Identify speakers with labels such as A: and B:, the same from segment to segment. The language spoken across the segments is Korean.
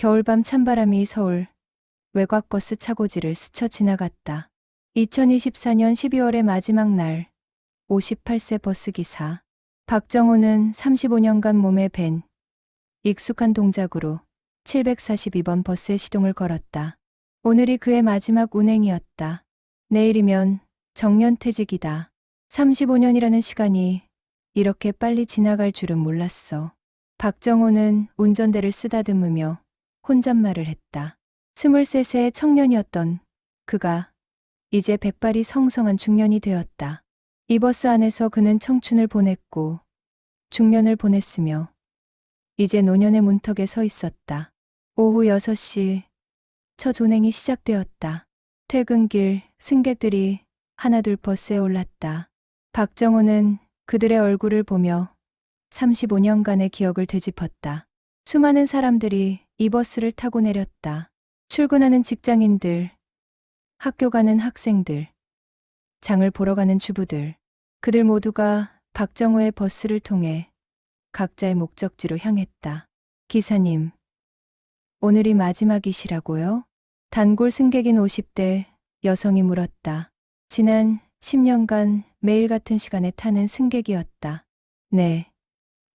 A: 겨울밤 찬바람이 서울 외곽버스 차고지를 스쳐 지나갔다. 2024년 12월의 마지막 날, 58세 버스기사 박정호는 35년간 몸에 밴 익숙한 동작으로 742번 버스에 시동을 걸었다. 오늘이 그의 마지막 운행이었다. 내일이면 정년퇴직이다. 35년이라는 시간이 이렇게 빨리 지나갈 줄은 몰랐어. 박정호는 운전대를 쓰다듬으며 혼잣말을 했다. 23세의 청년이었던 그가 이제 백발이 성성한 중년이 되었다. 이 버스 안에서 그는 청춘을 보냈고 중년을 보냈으며 이제 노년의 문턱에 서 있었다. 오후 6시 첫 운행이 시작되었다. 퇴근길 승객들이 하나둘 버스에 올랐다. 박정호는 그들의 얼굴을 보며 35년간의 기억을 되짚었다. 수많은 사람들이 이 버스를 타고 내렸다. 출근하는 직장인들, 학교 가는 학생들, 장을 보러 가는 주부들. 그들 모두가 박정호의 버스를 통해 각자의 목적지로 향했다. 기사님, 오늘이 마지막이시라고요? 단골 승객인 50대 여성이 물었다. 지난 10년간 매일 같은 시간에 타는 승객이었다. 네,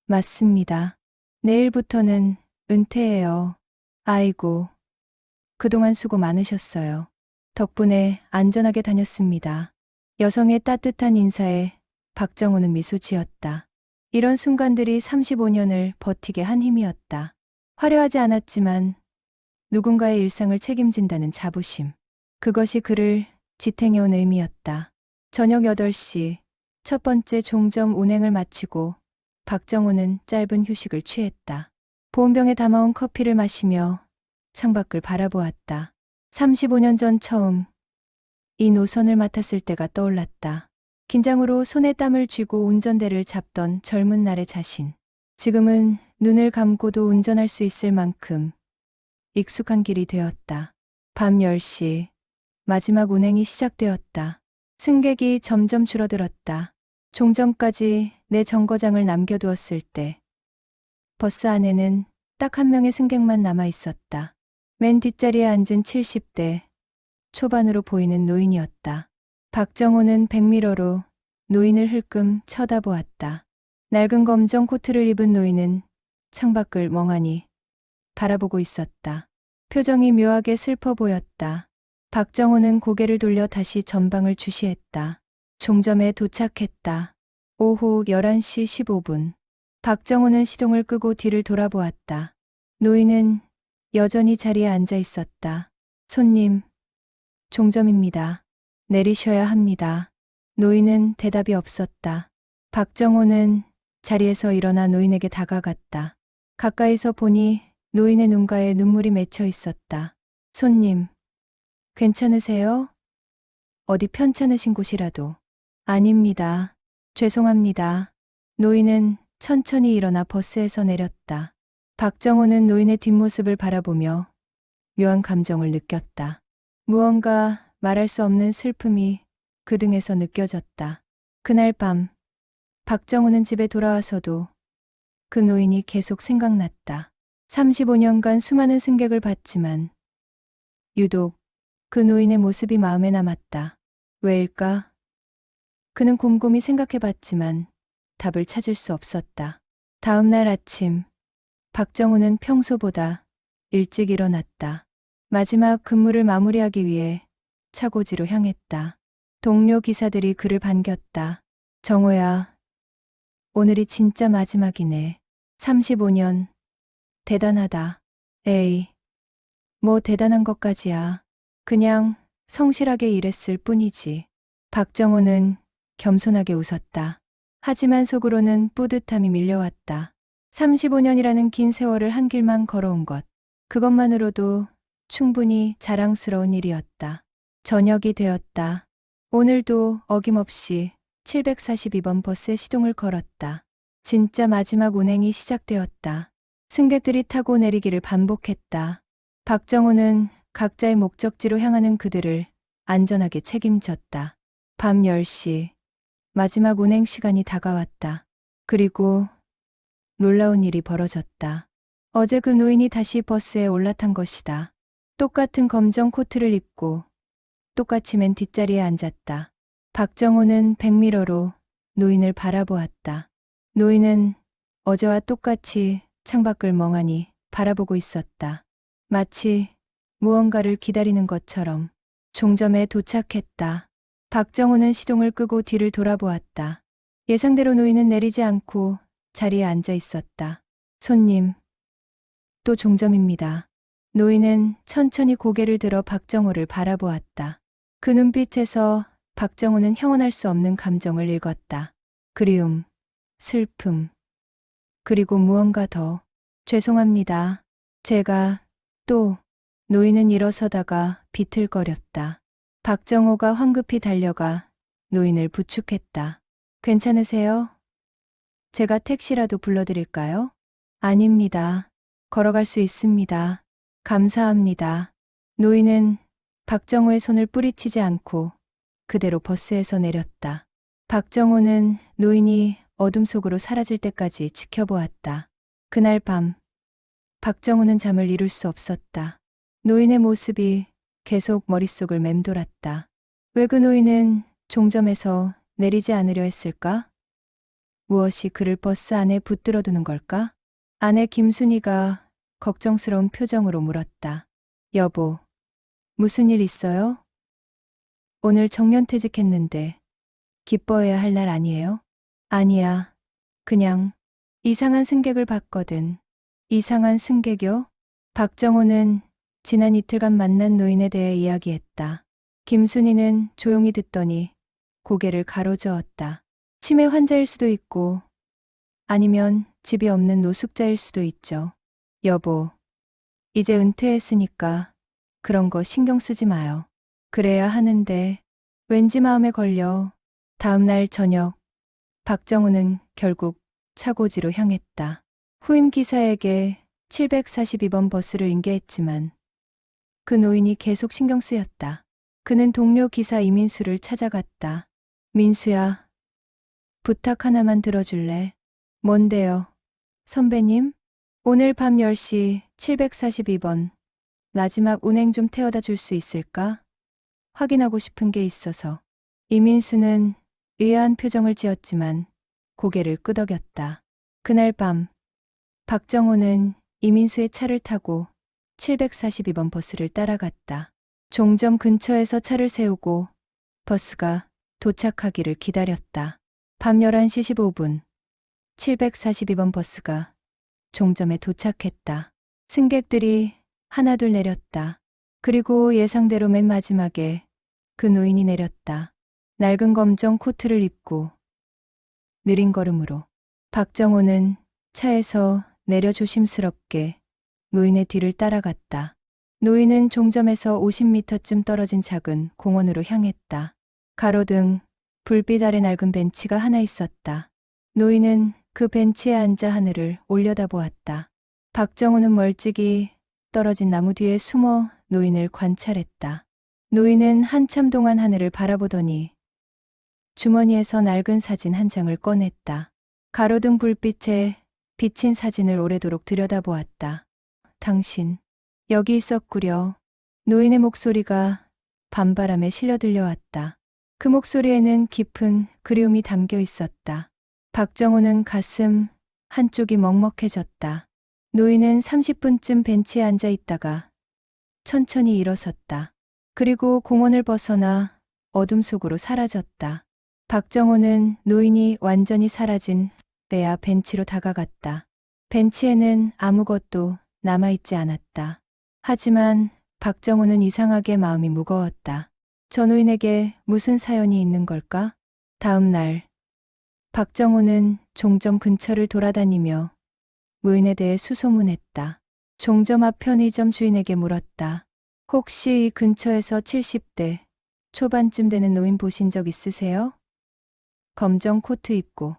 A: 맞습니다. 내일부터는 은퇴해요. 아이고, 그동안 수고 많으셨어요. 덕분에 안전하게 다녔습니다. 여성의 따뜻한 인사에 박정호는 미소 지었다. 이런 순간들이 35년을 버티게 한 힘이었다. 화려하지 않았지만 누군가의 일상을 책임진다는 자부심. 그것이 그를 지탱해온 의미였다. 저녁 8시 첫 번째 종점 운행을 마치고 박정호는 짧은 휴식을 취했다. 보온병에 담아온 커피를 마시며 창밖을 바라보았다. 35년 전 처음 이 노선을 맡았을 때가 떠올랐다. 긴장으로 손에 땀을 쥐고 운전대를 잡던 젊은 날의 자신. 지금은 눈을 감고도 운전할 수 있을 만큼 익숙한 길이 되었다. 밤 10시 마지막 운행이 시작되었다. 승객이 점점 줄어들었다. 종점까지 내 정거장을 남겨두었을 때 버스 안에는 딱 한 명의 승객만 남아 있었다. 맨 뒷자리에 앉은 70대 초반으로 보이는 노인이었다. 박정호는 백미러로 노인을 흘끔 쳐다보았다. 낡은 검정 코트를 입은 노인은 창밖을 멍하니 바라보고 있었다. 표정이 묘하게 슬퍼 보였다. 박정호는 고개를 돌려 다시 전방을 주시했다. 종점에 도착했다. 오후 11시 15분. 박정호는 시동을 끄고 뒤를 돌아보았다. 노인은 여전히 자리에 앉아 있었다. 손님, 종점입니다. 내리셔야 합니다. 노인은 대답이 없었다. 박정호는 자리에서 일어나 노인에게 다가갔다. 가까이서 보니 노인의 눈가에 눈물이 맺혀 있었다. 손님, 괜찮으세요? 어디 편찮으신 곳이라도. 아닙니다. 죄송합니다. 노인은 천천히 일어나 버스에서 내렸다. 박정호는 노인의 뒷모습을 바라보며 묘한 감정을 느꼈다. 무언가 말할 수 없는 슬픔이 그 등에서 느껴졌다. 그날 밤, 박정호는 집에 돌아와서도 그 노인이 계속 생각났다. 35년간 수많은 승객을 봤지만 유독 그 노인의 모습이 마음에 남았다. 왜일까? 그는 곰곰이 생각해봤지만 답을 찾을 수 없었다. 다음 날 아침, 박정호는 평소보다 일찍 일어났다. 마지막 근무를 마무리하기 위해 차고지로 향했다. 동료 기사들이 그를 반겼다. 정호야, 오늘이 진짜 마지막이네. 35년. 대단하다. 에이, 뭐 대단한 것까지야. 그냥 성실하게 일했을 뿐이지. 박정호는 겸손하게 웃었다. 하지만 속으로는 뿌듯함이 밀려왔다. 35년이라는 긴 세월을 한 길만 걸어온 것. 그것만으로도 충분히 자랑스러운 일이었다. 저녁이 되었다. 오늘도 어김없이 742번 버스에 시동을 걸었다. 진짜 마지막 운행이 시작되었다. 승객들이 타고 내리기를 반복했다. 박정호는 각자의 목적지로 향하는 그들을 안전하게 책임졌다. 밤 10시 마지막 운행 시간이 다가왔다. 그리고 놀라운 일이 벌어졌다. 어제 그 노인이 다시 버스에 올라탄 것이다. 똑같은 검정 코트를 입고 똑같이 맨 뒷자리에 앉았다. 박정호는 백미러로 노인을 바라보았다. 노인은 어제와 똑같이 창밖을 멍하니 바라보고 있었다. 마치 무언가를 기다리는 것처럼. 종점에 도착했다. 박정호는 시동을 끄고 뒤를 돌아보았다. 예상대로 노인은 내리지 않고 자리에 앉아 있었다. 손님, 또 종점입니다. 노인은 천천히 고개를 들어 박정호를 바라보았다. 그 눈빛에서 박정호는 형언할 수 없는 감정을 읽었다. 그리움, 슬픔, 그리고 무언가 더. 죄송합니다. 제가 또. 노인은 일어서다가 비틀거렸다. 박정호가 황급히 달려가 노인을 부축했다. 괜찮으세요? 제가 택시라도 불러드릴까요? 아닙니다. 걸어갈 수 있습니다. 감사합니다. 노인은 박정호의 손을 뿌리치지 않고 그대로 버스에서 내렸다. 박정호는 노인이 어둠 속으로 사라질 때까지 지켜보았다. 그날 밤, 박정호는 잠을 이룰 수 없었다. 노인의 모습이 계속 머릿속을 맴돌았다. 왜 그 노인은 종점에서 내리지 않으려 했을까? 무엇이 그를 버스 안에 붙들어두는 걸까? 아내 김순이가 걱정스러운 표정으로 물었다. 여보, 무슨 일 있어요? 오늘 정년퇴직했는데 기뻐해야 할 날 아니에요? 아니야. 그냥 이상한 승객을 봤거든. 이상한 승객이요? 박정호는 지난 이틀간 만난 노인에 대해 이야기했다. 김순이는 조용히 듣더니 고개를 가로저었다. 치매 환자일 수도 있고 아니면 집이 없는 노숙자일 수도 있죠. 여보, 이제 은퇴했으니까 그런 거 신경 쓰지 마요. 그래야 하는데 왠지 마음에 걸려. 다음 날 저녁, 박정우는 결국 차고지로 향했다. 후임 기사에게 742번 버스를 인계했지만 그 노인이 계속 신경 쓰였다. 그는 동료 기사 이민수를 찾아갔다. 민수야, 부탁 하나만 들어줄래? 뭔데요? 선배님? 오늘 밤 10시 742번 마지막 운행 좀 태워다 줄 수 있을까? 확인하고 싶은 게 있어서. 이민수는 의아한 표정을 지었지만 고개를 끄덕였다. 그날 밤 박정호는 이민수의 차를 타고 742번 버스를 따라갔다. 종점 근처에서 차를 세우고 버스가 도착하기를 기다렸다. 밤 11시 15분 742번 버스가 종점에 도착했다. 승객들이 하나둘 내렸다. 그리고 예상대로 맨 마지막에 그 노인이 내렸다. 낡은 검정 코트를 입고 느린 걸음으로. 박정호는 차에서 내려 조심스럽게 노인의 뒤를 따라갔다. 노인은 종점에서 50m쯤 떨어진 작은 공원으로 향했다. 가로등, 불빛 아래 낡은 벤치가 하나 있었다. 노인은 그 벤치에 앉아 하늘을 올려다보았다. 박정우는 멀찍이 떨어진 나무 뒤에 숨어 노인을 관찰했다. 노인은 한참 동안 하늘을 바라보더니 주머니에서 낡은 사진 한 장을 꺼냈다. 가로등 불빛에 비친 사진을 오래도록 들여다보았다. 당신, 여기 있었구려. 노인의 목소리가 밤바람에 실려 들려왔다. 그 목소리에는 깊은 그리움이 담겨 있었다. 박정우는 가슴 한쪽이 먹먹해졌다. 노인은 30분쯤 벤치에 앉아 있다가 천천히 일어섰다. 그리고 공원을 벗어나 어둠 속으로 사라졌다. 박정호는 노인이 완전히 사라진 때야 벤치로 다가갔다. 벤치에는 아무것도 남아있지 않았다. 하지만 박정호는 이상하게 마음이 무거웠다. 저 노인에게 무슨 사연이 있는 걸까? 다음 날 박정호는 종점 근처를 돌아다니며 노인에 대해 수소문했다. 종점 앞 편의점 주인에게 물었다. 혹시 이 근처에서 70대 초반쯤 되는 노인 보신 적 있으세요? 검정 코트 입고.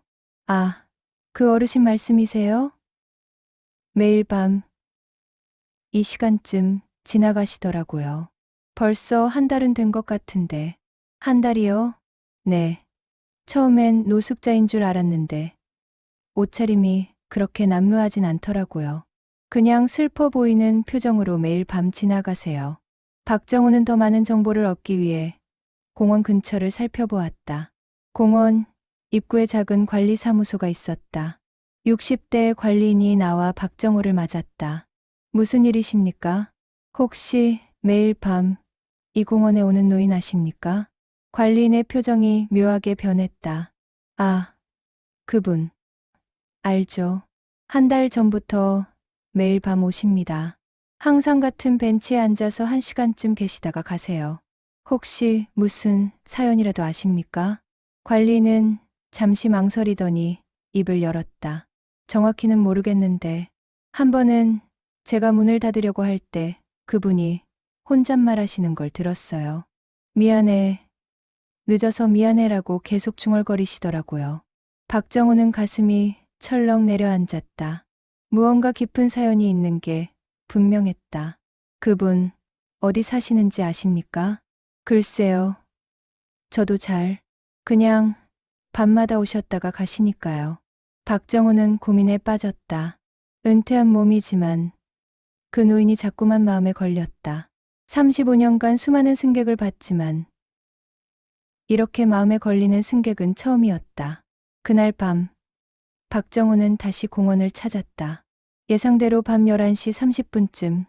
A: 아, 그 어르신 말씀이세요? 매일 밤 이 시간쯤 지나가시더라고요. 벌써 한 달은 된 것 같은데. 한 달이요? 네. 처음엔 노숙자인 줄 알았는데 옷차림이 그렇게 남루하진 않더라고요. 그냥 슬퍼 보이는 표정으로 매일 밤 지나가세요. 박정호는 더 많은 정보를 얻기 위해 공원 근처를 살펴보았다. 공원 입구에 작은 관리사무소가 있었다. 60대 관리인이 나와 박정호를 맞았다. 무슨 일이십니까? 혹시 매일 밤 이 공원에 오는 노인 아십니까? 관리인의 표정이 묘하게 변했다. 아, 그분. 알죠. 한 달 전부터 매일 밤 오십니다. 항상 같은 벤치에 앉아서 1시간쯤 계시다가 가세요. 혹시 무슨 사연이라도 아십니까? 관리는 잠시 망설이더니 입을 열었다. 정확히는 모르겠는데 한 번은 제가 문을 닫으려고 할 때 그분이 혼잣말 하시는 걸 들었어요. 미안해. 늦어서 미안해라고 계속 중얼거리시더라고요. 박정호는 가슴이 철렁 내려앉았다. 무언가 깊은 사연이 있는 게 분명했다. 그분 어디 사시는지 아십니까? 글쎄요. 저도 그냥 밤마다 오셨다가 가시니까요. 박정호는 고민에 빠졌다. 은퇴한 몸이지만 그 노인이 자꾸만 마음에 걸렸다. 35년간 수많은 승객을 봤지만 이렇게 마음에 걸리는 승객은 처음이었다. 그날 밤 박정호는 다시 공원을 찾았다. 예상대로 밤 11시 30분쯤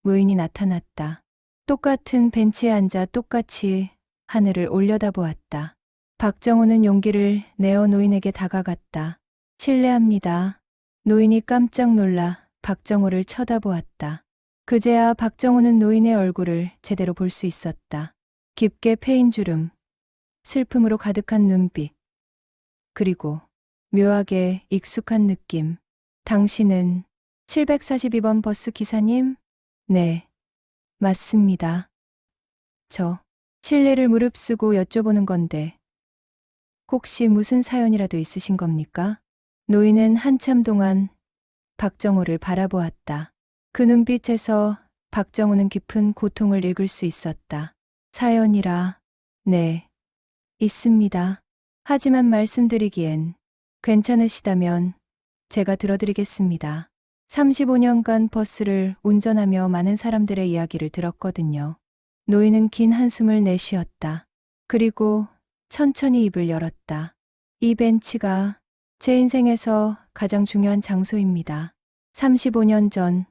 A: 노인이 나타났다. 똑같은 벤치에 앉아 똑같이 하늘을 올려다보았다. 박정호는 용기를 내어 노인에게 다가갔다. 실례합니다. 노인이 깜짝 놀라 박정호를 쳐다보았다. 그제야 박정호는 노인의 얼굴을 제대로 볼 수 있었다. 깊게 패인 주름, 슬픔으로 가득한 눈빛, 그리고 묘하게 익숙한 느낌. 당신은 742번 버스 기사님? 네, 맞습니다. 저 실례를 무릅쓰고 여쭤보는 건데 혹시 무슨 사연이라도 있으신 겁니까? 노인은 한참 동안 박정호를 바라보았다. 그 눈빛에서 박정호는 깊은 고통을 읽을 수 있었다. 사연이라, 네, 있습니다. 하지만 말씀드리기엔 괜찮으시다면 제가 들어드리겠습니다. 35년간 버스를 운전하며 많은 사람들의 이야기를 들었거든요. 노인은 긴 한숨을 내쉬었다. 그리고 천천히 입을 열었다. 이 벤치가 제 인생에서 가장 중요한 장소입니다. 35년 전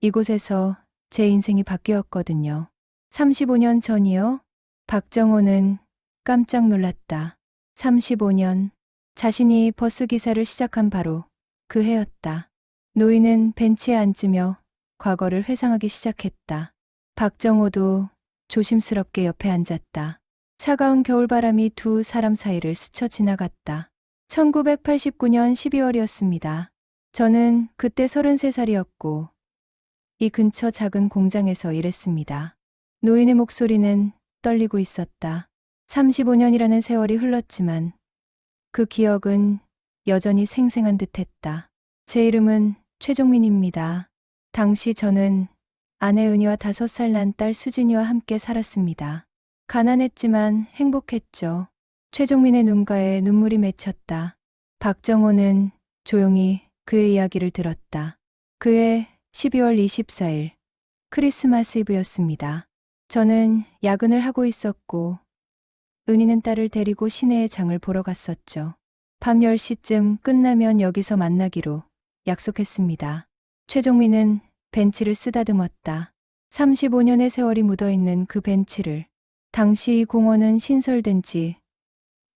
A: 이곳에서 제 인생이 바뀌었거든요. 35년 전이요? 박정호는 깜짝 놀랐다. 35년, 자신이 버스 기사를 시작한 바로 그 해였다. 노인은 벤치에 앉으며 과거를 회상하기 시작했다. 박정호도 조심스럽게 옆에 앉았다. 차가운 겨울바람이 두 사람 사이를 스쳐 지나갔다. 1989년 12월이었습니다. 저는 그때 33살이었고 이 근처 작은 공장에서 일했습니다. 노인의 목소리는 떨리고 있었다. 35년이라는 세월이 흘렀지만 그 기억은 여전히 생생한 듯했다. 제 이름은 최종민입니다. 당시 저는 아내 은희와 5살 난 딸 수진이와 함께 살았습니다. 가난했지만 행복했죠. 최종민의 눈가에 눈물이 맺혔다. 박정호는 조용히 그의 이야기를 들었다. 그해 12월 24일 크리스마스 이브였습니다. 저는 야근을 하고 있었고 은희는 딸을 데리고 시내에 장을 보러 갔었죠. 밤 10시쯤 끝나면 여기서 만나기로 약속했습니다. 최종민은 벤치를 쓰다듬었다. 35년의 세월이 묻어있는 그 벤치를. 당시 이 공원은 신설된 지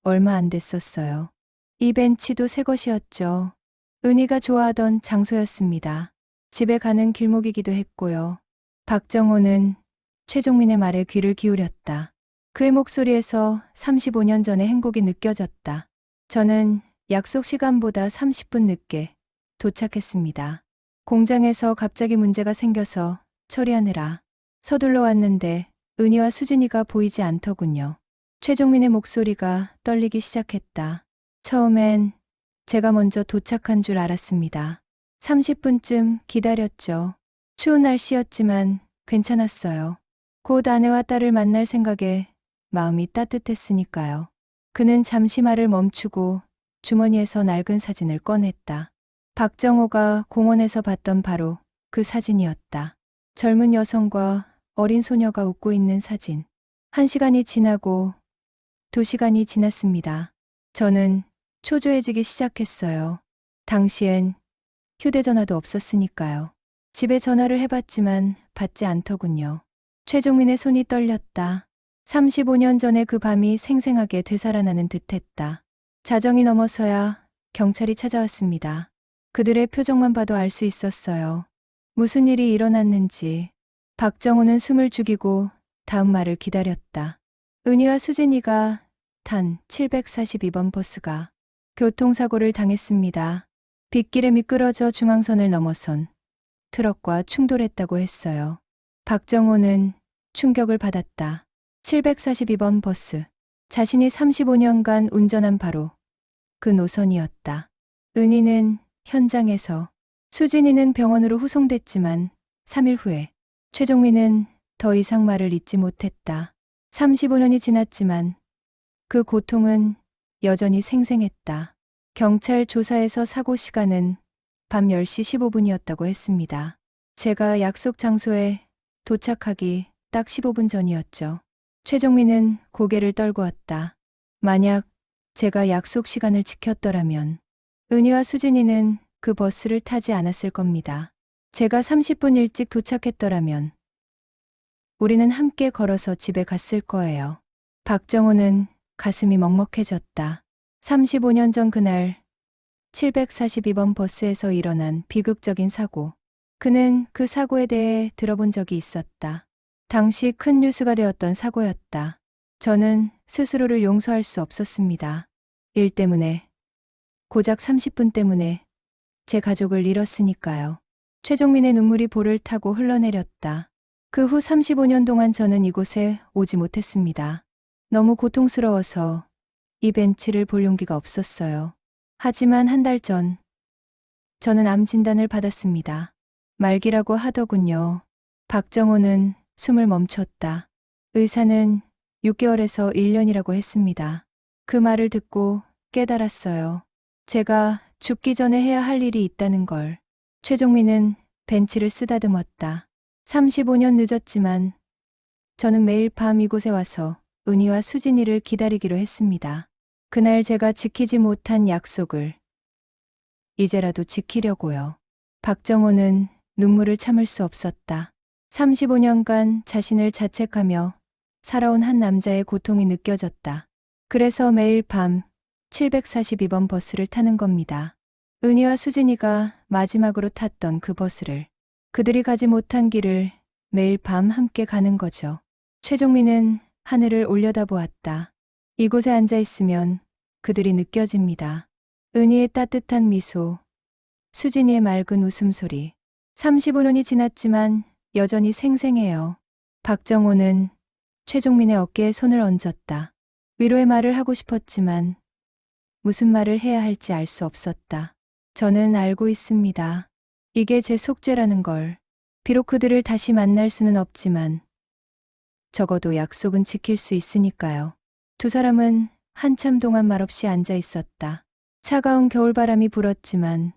A: 얼마 안 됐었어요. 이 벤치도 새 것이었죠. 은희가 좋아하던 장소였습니다. 집에 가는 길목이기도 했고요. 박정호는 최종민의 말에 귀를 기울였다. 그의 목소리에서 35년 전의 행복이 느껴졌다. 저는 약속 시간보다 30분 늦게 도착했습니다. 공장에서 갑자기 문제가 생겨서 처리하느라 서둘러 왔는데 은희와 수진이가 보이지 않더군요. 최종민의 목소리가 떨리기 시작했다. 처음엔 제가 먼저 도착한 줄 알았습니다. 30분쯤 기다렸죠. 추운 날씨였지만 괜찮았어요. 곧 아내와 딸을 만날 생각에 마음이 따뜻했으니까요. 그는 잠시 말을 멈추고 주머니에서 낡은 사진을 꺼냈다. 박정호가 공원에서 봤던 바로 그 사진이었다. 젊은 여성과 어린 소녀가 웃고 있는 사진. 1시간이 지나고 2시간이 지났습니다. 저는 초조해지기 시작했어요. 당시엔 휴대전화도 없었으니까요. 집에 전화를 해봤지만 받지 않더군요. 최종민의 손이 떨렸다. 35년 전의 그 밤이 생생하게 되살아나는 듯했다. 자정이 넘어서야 경찰이 찾아왔습니다. 그들의 표정만 봐도 알 수 있었어요. 무슨 일이 일어났는지. 박정호는 숨을 죽이고 다음 말을 기다렸다. 은희와 수진이가 탄 742번 버스가 교통사고를 당했습니다. 빗길에 미끄러져 중앙선을 넘어선 트럭과 충돌했다고 했어요. 박정호는 충격을 받았다. 742번 버스. 자신이 35년간 운전한 바로 그 노선이었다. 은희는 현장에서, 수진이는 병원으로 후송됐지만 3일 후에 최종민은 더 이상 말을 잇지 못했다. 35년이 지났지만 그 고통은 여전히 생생했다. 경찰 조사에서 사고 시간은 밤 10시 15분이었다고 했습니다. 제가 약속 장소에 도착하기 딱 15분 전이었죠. 최종민은 고개를 떨구었다. 만약 제가 약속 시간을 지켰더라면 은희와 수진이는 그 버스를 타지 않았을 겁니다. 제가 30분 일찍 도착했더라면 우리는 함께 걸어서 집에 갔을 거예요. 박정호는 가슴이 먹먹해졌다. 35년 전 그날 742번 버스에서 일어난 비극적인 사고. 그는 그 사고에 대해 들어본 적이 있었다. 당시 큰 뉴스가 되었던 사고였다. 저는 스스로를 용서할 수 없었습니다. 일 때문에, 고작 30분 때문에 제 가족을 잃었으니까요. 최종민의 눈물이 볼을 타고 흘러내렸다. 그 후 35년 동안 저는 이곳에 오지 못했습니다. 너무 고통스러워서 이 벤치를 볼 용기가 없었어요. 하지만 한 달 전, 저는 암 진단을 받았습니다. 말기라고 하더군요. 박정호는 숨을 멈췄다. 의사는 6개월에서 1년이라고 했습니다. 그 말을 듣고 깨달았어요. 제가 죽기 전에 해야 할 일이 있다는 걸. 최종민은 벤치를 쓰다듬었다. 35년 늦었지만 저는 매일 밤 이곳에 와서 은희와 수진이를 기다리기로 했습니다. 그날 제가 지키지 못한 약속을 이제라도 지키려고요. 박정호는 눈물을 참을 수 없었다. 35년간 자신을 자책하며 살아온 한 남자의 고통이 느껴졌다. 그래서 매일 밤 742번 버스를 타는 겁니다. 은희와 수진이가 마지막으로 탔던 그 버스를, 그들이 가지 못한 길을 매일 밤 함께 가는 거죠. 최종민은 하늘을 올려다보았다. 이곳에 앉아 있으면 그들이 느껴집니다. 은희의 따뜻한 미소, 수진이의 맑은 웃음소리. 35년이 지났지만 여전히 생생해요. 박정호는 최종민의 어깨에 손을 얹었다. 위로의 말을 하고 싶었지만 무슨 말을 해야 할지 알 수 없었다. 저는 알고 있습니다. 이게 제 속죄라는 걸. 비록 그들을 다시 만날 수는 없지만 적어도 약속은 지킬 수 있으니까요. 두 사람은 한참 동안 말없이 앉아 있었다. 차가운 겨울바람이 불었지만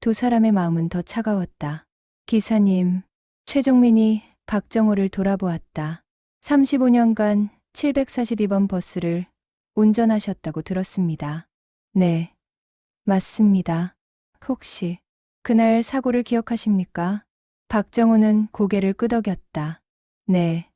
A: 두 사람의 마음은 더 차가웠다. 기사님, 최종민이 박정호를 돌아보았다. 35년간 742번 버스를 운전하셨다고 들었습니다. 네, 맞습니다. 혹시 그날 사고를 기억하십니까? 박정호는 고개를 끄덕였다. 네,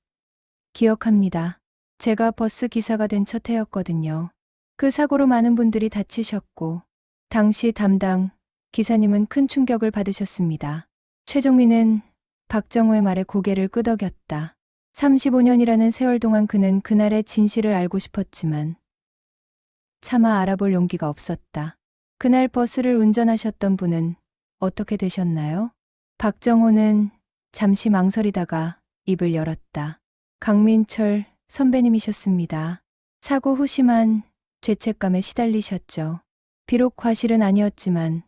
A: 기억합니다. 제가 버스 기사가 된 첫 해였거든요. 그 사고로 많은 분들이 다치셨고 당시 담당 기사님은 큰 충격을 받으셨습니다. 최종민은 박정호의 말에 고개를 끄덕였다. 35년이라는 세월 동안 그는 그날의 진실을 알고 싶었지만 차마 알아볼 용기가 없었다. 그날 버스를 운전하셨던 분은 어떻게 되셨나요? 박정호는 잠시 망설이다가 입을 열었다. 강민철 선배님이셨습니다. 사고 후 심한 죄책감에 시달리셨죠. 비록 과실은 아니었지만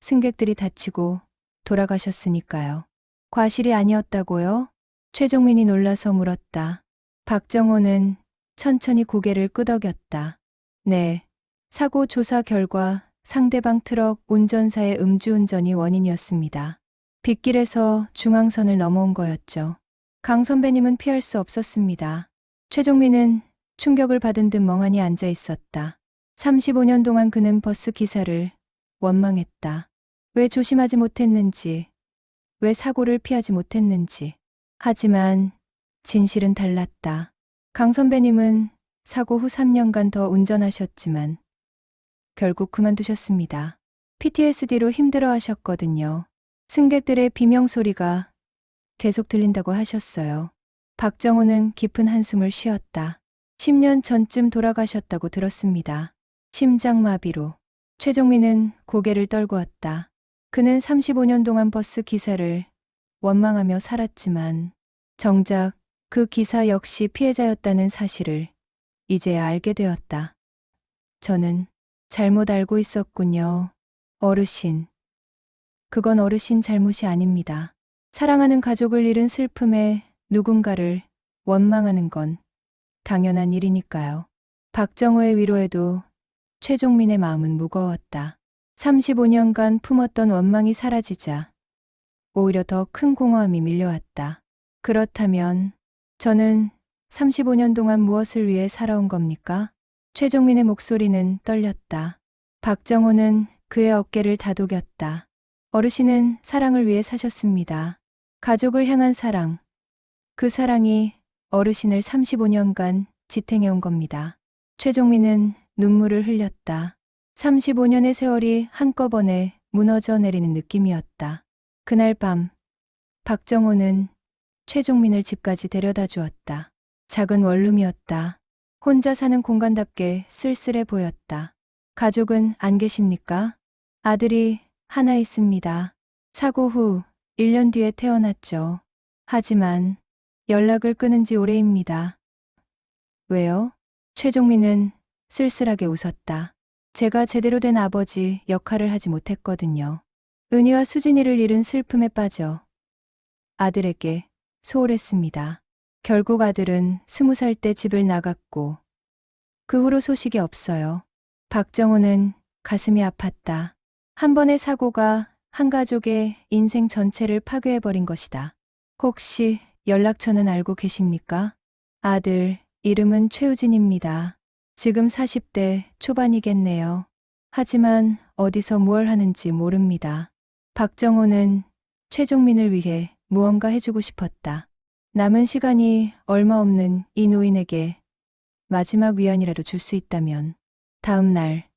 A: 승객들이 다치고 돌아가셨으니까요. 과실이 아니었다고요? 최종민이 놀라서 물었다. 박정호는 천천히 고개를 끄덕였다. 네, 사고 조사 결과 상대방 트럭 운전사의 음주운전이 원인이었습니다. 빗길에서 중앙선을 넘어온 거였죠. 강 선배님은 피할 수 없었습니다. 최종민은 충격을 받은 듯 멍하니 앉아 있었다. 35년 동안 그는 버스 기사를 원망했다. 왜 조심하지 못했는지, 왜 사고를 피하지 못했는지. 하지만 진실은 달랐다. 강 선배님은 사고 후 3년간 더 운전하셨지만 결국 그만두셨습니다. PTSD로 힘들어 하셨거든요. 승객들의 비명소리가 계속 들린다고 하셨어요. 박정호는 깊은 한숨을 쉬었다. 10년 전쯤 돌아가셨다고 들었습니다. 심장마비로. 최종민은 고개를 떨구었다. 그는 35년 동안 버스 기사를 원망하며 살았지만 정작 그 기사 역시 피해자였다는 사실을 이제야 알게 되었다. 저는 잘못 알고 있었군요. 어르신. 그건 어르신 잘못이 아닙니다. 사랑하는 가족을 잃은 슬픔에 누군가를 원망하는 건 당연한 일이니까요. 박정호의 위로에도 최종민의 마음은 무거웠다. 35년간 품었던 원망이 사라지자 오히려 더 큰 공허함이 밀려왔다. 그렇다면 저는 35년 동안 무엇을 위해 살아온 겁니까? 최종민의 목소리는 떨렸다. 박정호는 그의 어깨를 다독였다. 어르신은 사랑을 위해 사셨습니다. 가족을 향한 사랑. 그 사랑이 어르신을 35년간 지탱해온 겁니다. 최종민은 눈물을 흘렸다. 35년의 세월이 한꺼번에 무너져 내리는 느낌이었다. 그날 밤, 박정호는 최종민을 집까지 데려다 주었다. 작은 원룸이었다. 혼자 사는 공간답게 쓸쓸해 보였다. 가족은 안 계십니까? 아들이 하나 있습니다. 사고 후 1년 뒤에 태어났죠. 하지만 연락을 끊은 지 오래입니다. 왜요? 최종민은 쓸쓸하게 웃었다. 제가 제대로 된 아버지 역할을 하지 못했거든요. 은희와 수진이를 잃은 슬픔에 빠져 아들에게 소홀했습니다. 결국 아들은 20살 때 집을 나갔고 그 후로 소식이 없어요. 박정호는 가슴이 아팠다. 한 번의 사고가 한 가족의 인생 전체를 파괴해버린 것이다. 혹시 연락처는 알고 계십니까? 아들 이름은 최우진입니다. 지금 40대 초반이겠네요. 하지만 어디서 무얼 하는지 모릅니다. 박정호는 최종민을 위해 무언가 해주고 싶었다. 남은 시간이 얼마 없는 이 노인에게 마지막 위안이라도 줄 수 있다면. 다음 날,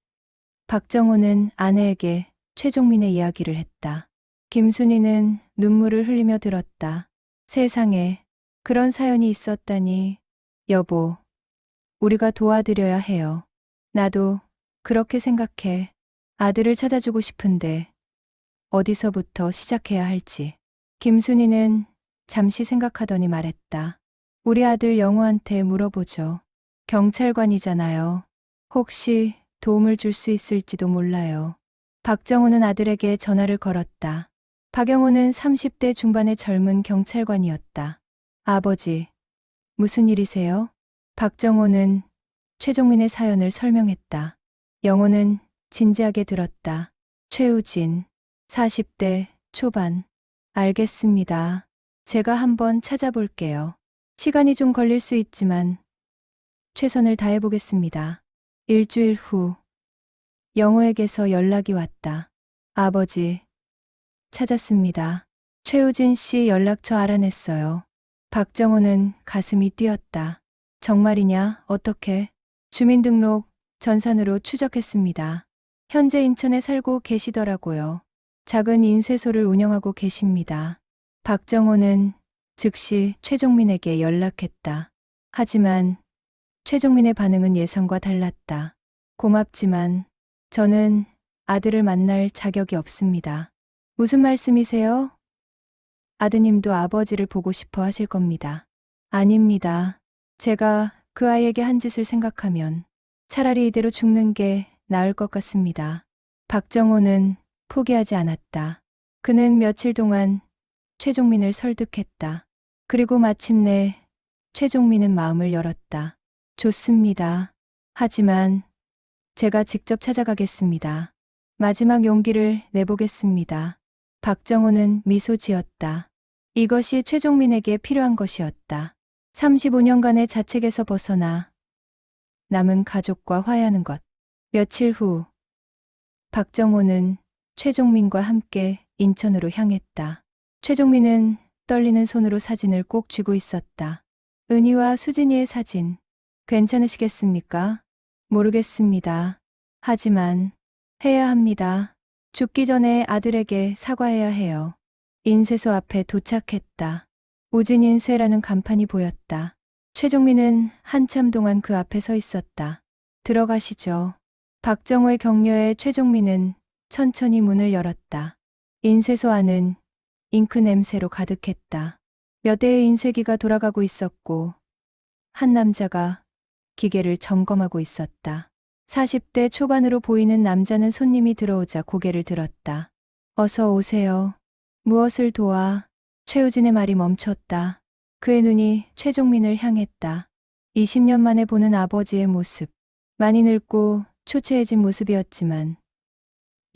A: 박정호는 아내에게 최종민의 이야기를 했다. 김순희는 눈물을 흘리며 들었다. 세상에 그런 사연이 있었다니. 여보, 우리가 도와드려야 해요. 나도 그렇게 생각해. 아들을 찾아주고 싶은데 어디서부터 시작해야 할지. 김순희는 잠시 생각하더니 말했다. 우리 아들 영호한테 물어보죠. 경찰관이잖아요. 혹시 도움을 줄 수 있을지도 몰라요. 박정호는 아들에게 전화를 걸었다. 박영호는 30대 중반의 젊은 경찰관이었다. 아버지, 무슨 일이세요? 박정호는 최종민의 사연을 설명했다. 영호는 진지하게 들었다. 최우진, 40대 초반. 알겠습니다. 제가 한번 찾아볼게요. 시간이 좀 걸릴 수 있지만 최선을 다해보겠습니다. 일주일 후, 영호에게서 연락이 왔다. 아버지, 찾았습니다. 최우진 씨 연락처 알아냈어요. 박정호는 가슴이 뛰었다. 정말이냐? 어떻게? 주민등록 전산으로 추적했습니다. 현재 인천에 살고 계시더라고요. 작은 인쇄소를 운영하고 계십니다. 박정호는 즉시 최종민에게 연락했다. 하지만 최종민의 반응은 예상과 달랐다. 고맙지만 저는 아들을 만날 자격이 없습니다. 무슨 말씀이세요? 아드님도 아버지를 보고 싶어 하실 겁니다. 아닙니다. 제가 그 아이에게 한 짓을 생각하면 차라리 이대로 죽는 게 나을 것 같습니다. 박정호는 포기하지 않았다. 그는 며칠 동안 최종민을 설득했다. 그리고 마침내 최종민은 마음을 열었다. 좋습니다. 하지만 제가 직접 찾아가겠습니다. 마지막 용기를 내보겠습니다. 박정호는 미소 지었다. 이것이 최종민에게 필요한 것이었다. 35년간의 자책에서 벗어나 남은 가족과 화해하는 것. 며칠 후 박정호는 최종민과 함께 인천으로 향했다. 최종민은 떨리는 손으로 사진을 꼭 쥐고 있었다. 은희와 수진이의 사진. 괜찮으시겠습니까? 모르겠습니다. 하지만 해야 합니다. 죽기 전에 아들에게 사과해야 해요. 인쇄소 앞에 도착했다. 우진인쇄라는 간판이 보였다. 최종민은 한참 동안 그 앞에 서 있었다. 들어가시죠. 박정호의 격려에 최종민은 천천히 문을 열었다. 인쇄소 안은 잉크 냄새로 가득했다. 몇 대의 인쇄기가 돌아가고 있었고 한 남자가 기계를 점검하고 있었다. 40대 초반으로 보이는 남자는 손님이 들어오자 고개를 들었다. 어서 오세요. 무엇을 도와? 최우진의 말이 멈췄다. 그의 눈이 최종민을 향했다. 20년 만에 보는 아버지의 모습. 많이 늙고 초췌해진 모습이었지만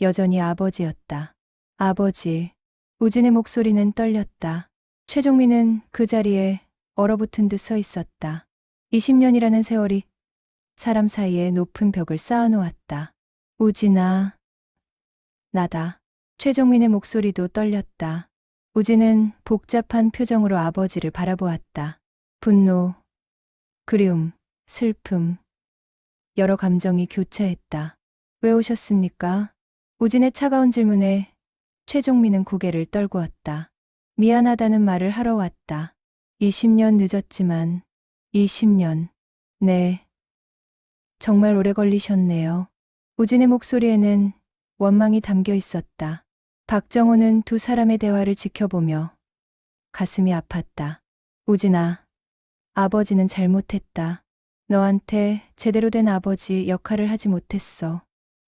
A: 여전히 아버지였다. 아버지. 우진의 목소리는 떨렸다. 최종민은 그 자리에 얼어붙은 듯 서 있었다. 20년이라는 세월이 사람 사이에 높은 벽을 쌓아놓았다. 우진아. 나다. 최종민의 목소리도 떨렸다. 우진은 복잡한 표정으로 아버지를 바라보았다. 분노, 그리움, 슬픔. 여러 감정이 교차했다. 왜 오셨습니까? 우진의 차가운 질문에 최종민은 고개를 떨구었다. 미안하다는 말을 하러 왔다. 20년 늦었지만 20년. 네. 정말 오래 걸리셨네요. 우진의 목소리에는 원망이 담겨 있었다. 박정호는 두 사람의 대화를 지켜보며 가슴이 아팠다. 우진아, 아버지는 잘못했다. 너한테 제대로 된 아버지 역할을 하지 못했어.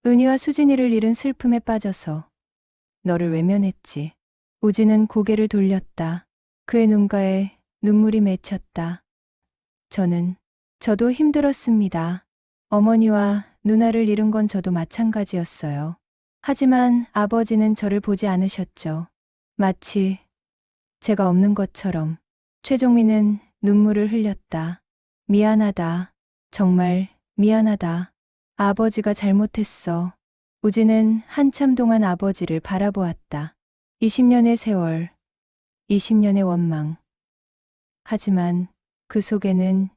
A: 은희와 수진이를 잃은 슬픔에 빠져서 너를 외면했지. 우진은 고개를 돌렸다. 그의 눈가에 눈물이 맺혔다. 저도 힘들었습니다. 어머니와 누나를 잃은 건 저도 마찬가지였어요. 하지만 아버지는 저를 보지 않으셨죠. 마치 제가 없는 것처럼. 최종민은 눈물을 흘렸다. 미안하다. 정말 미안하다. 아버지가 잘못했어. 우진은 한참 동안 아버지를 바라보았다. 20년의 세월, 20년의 원망. 하지만 그 속에는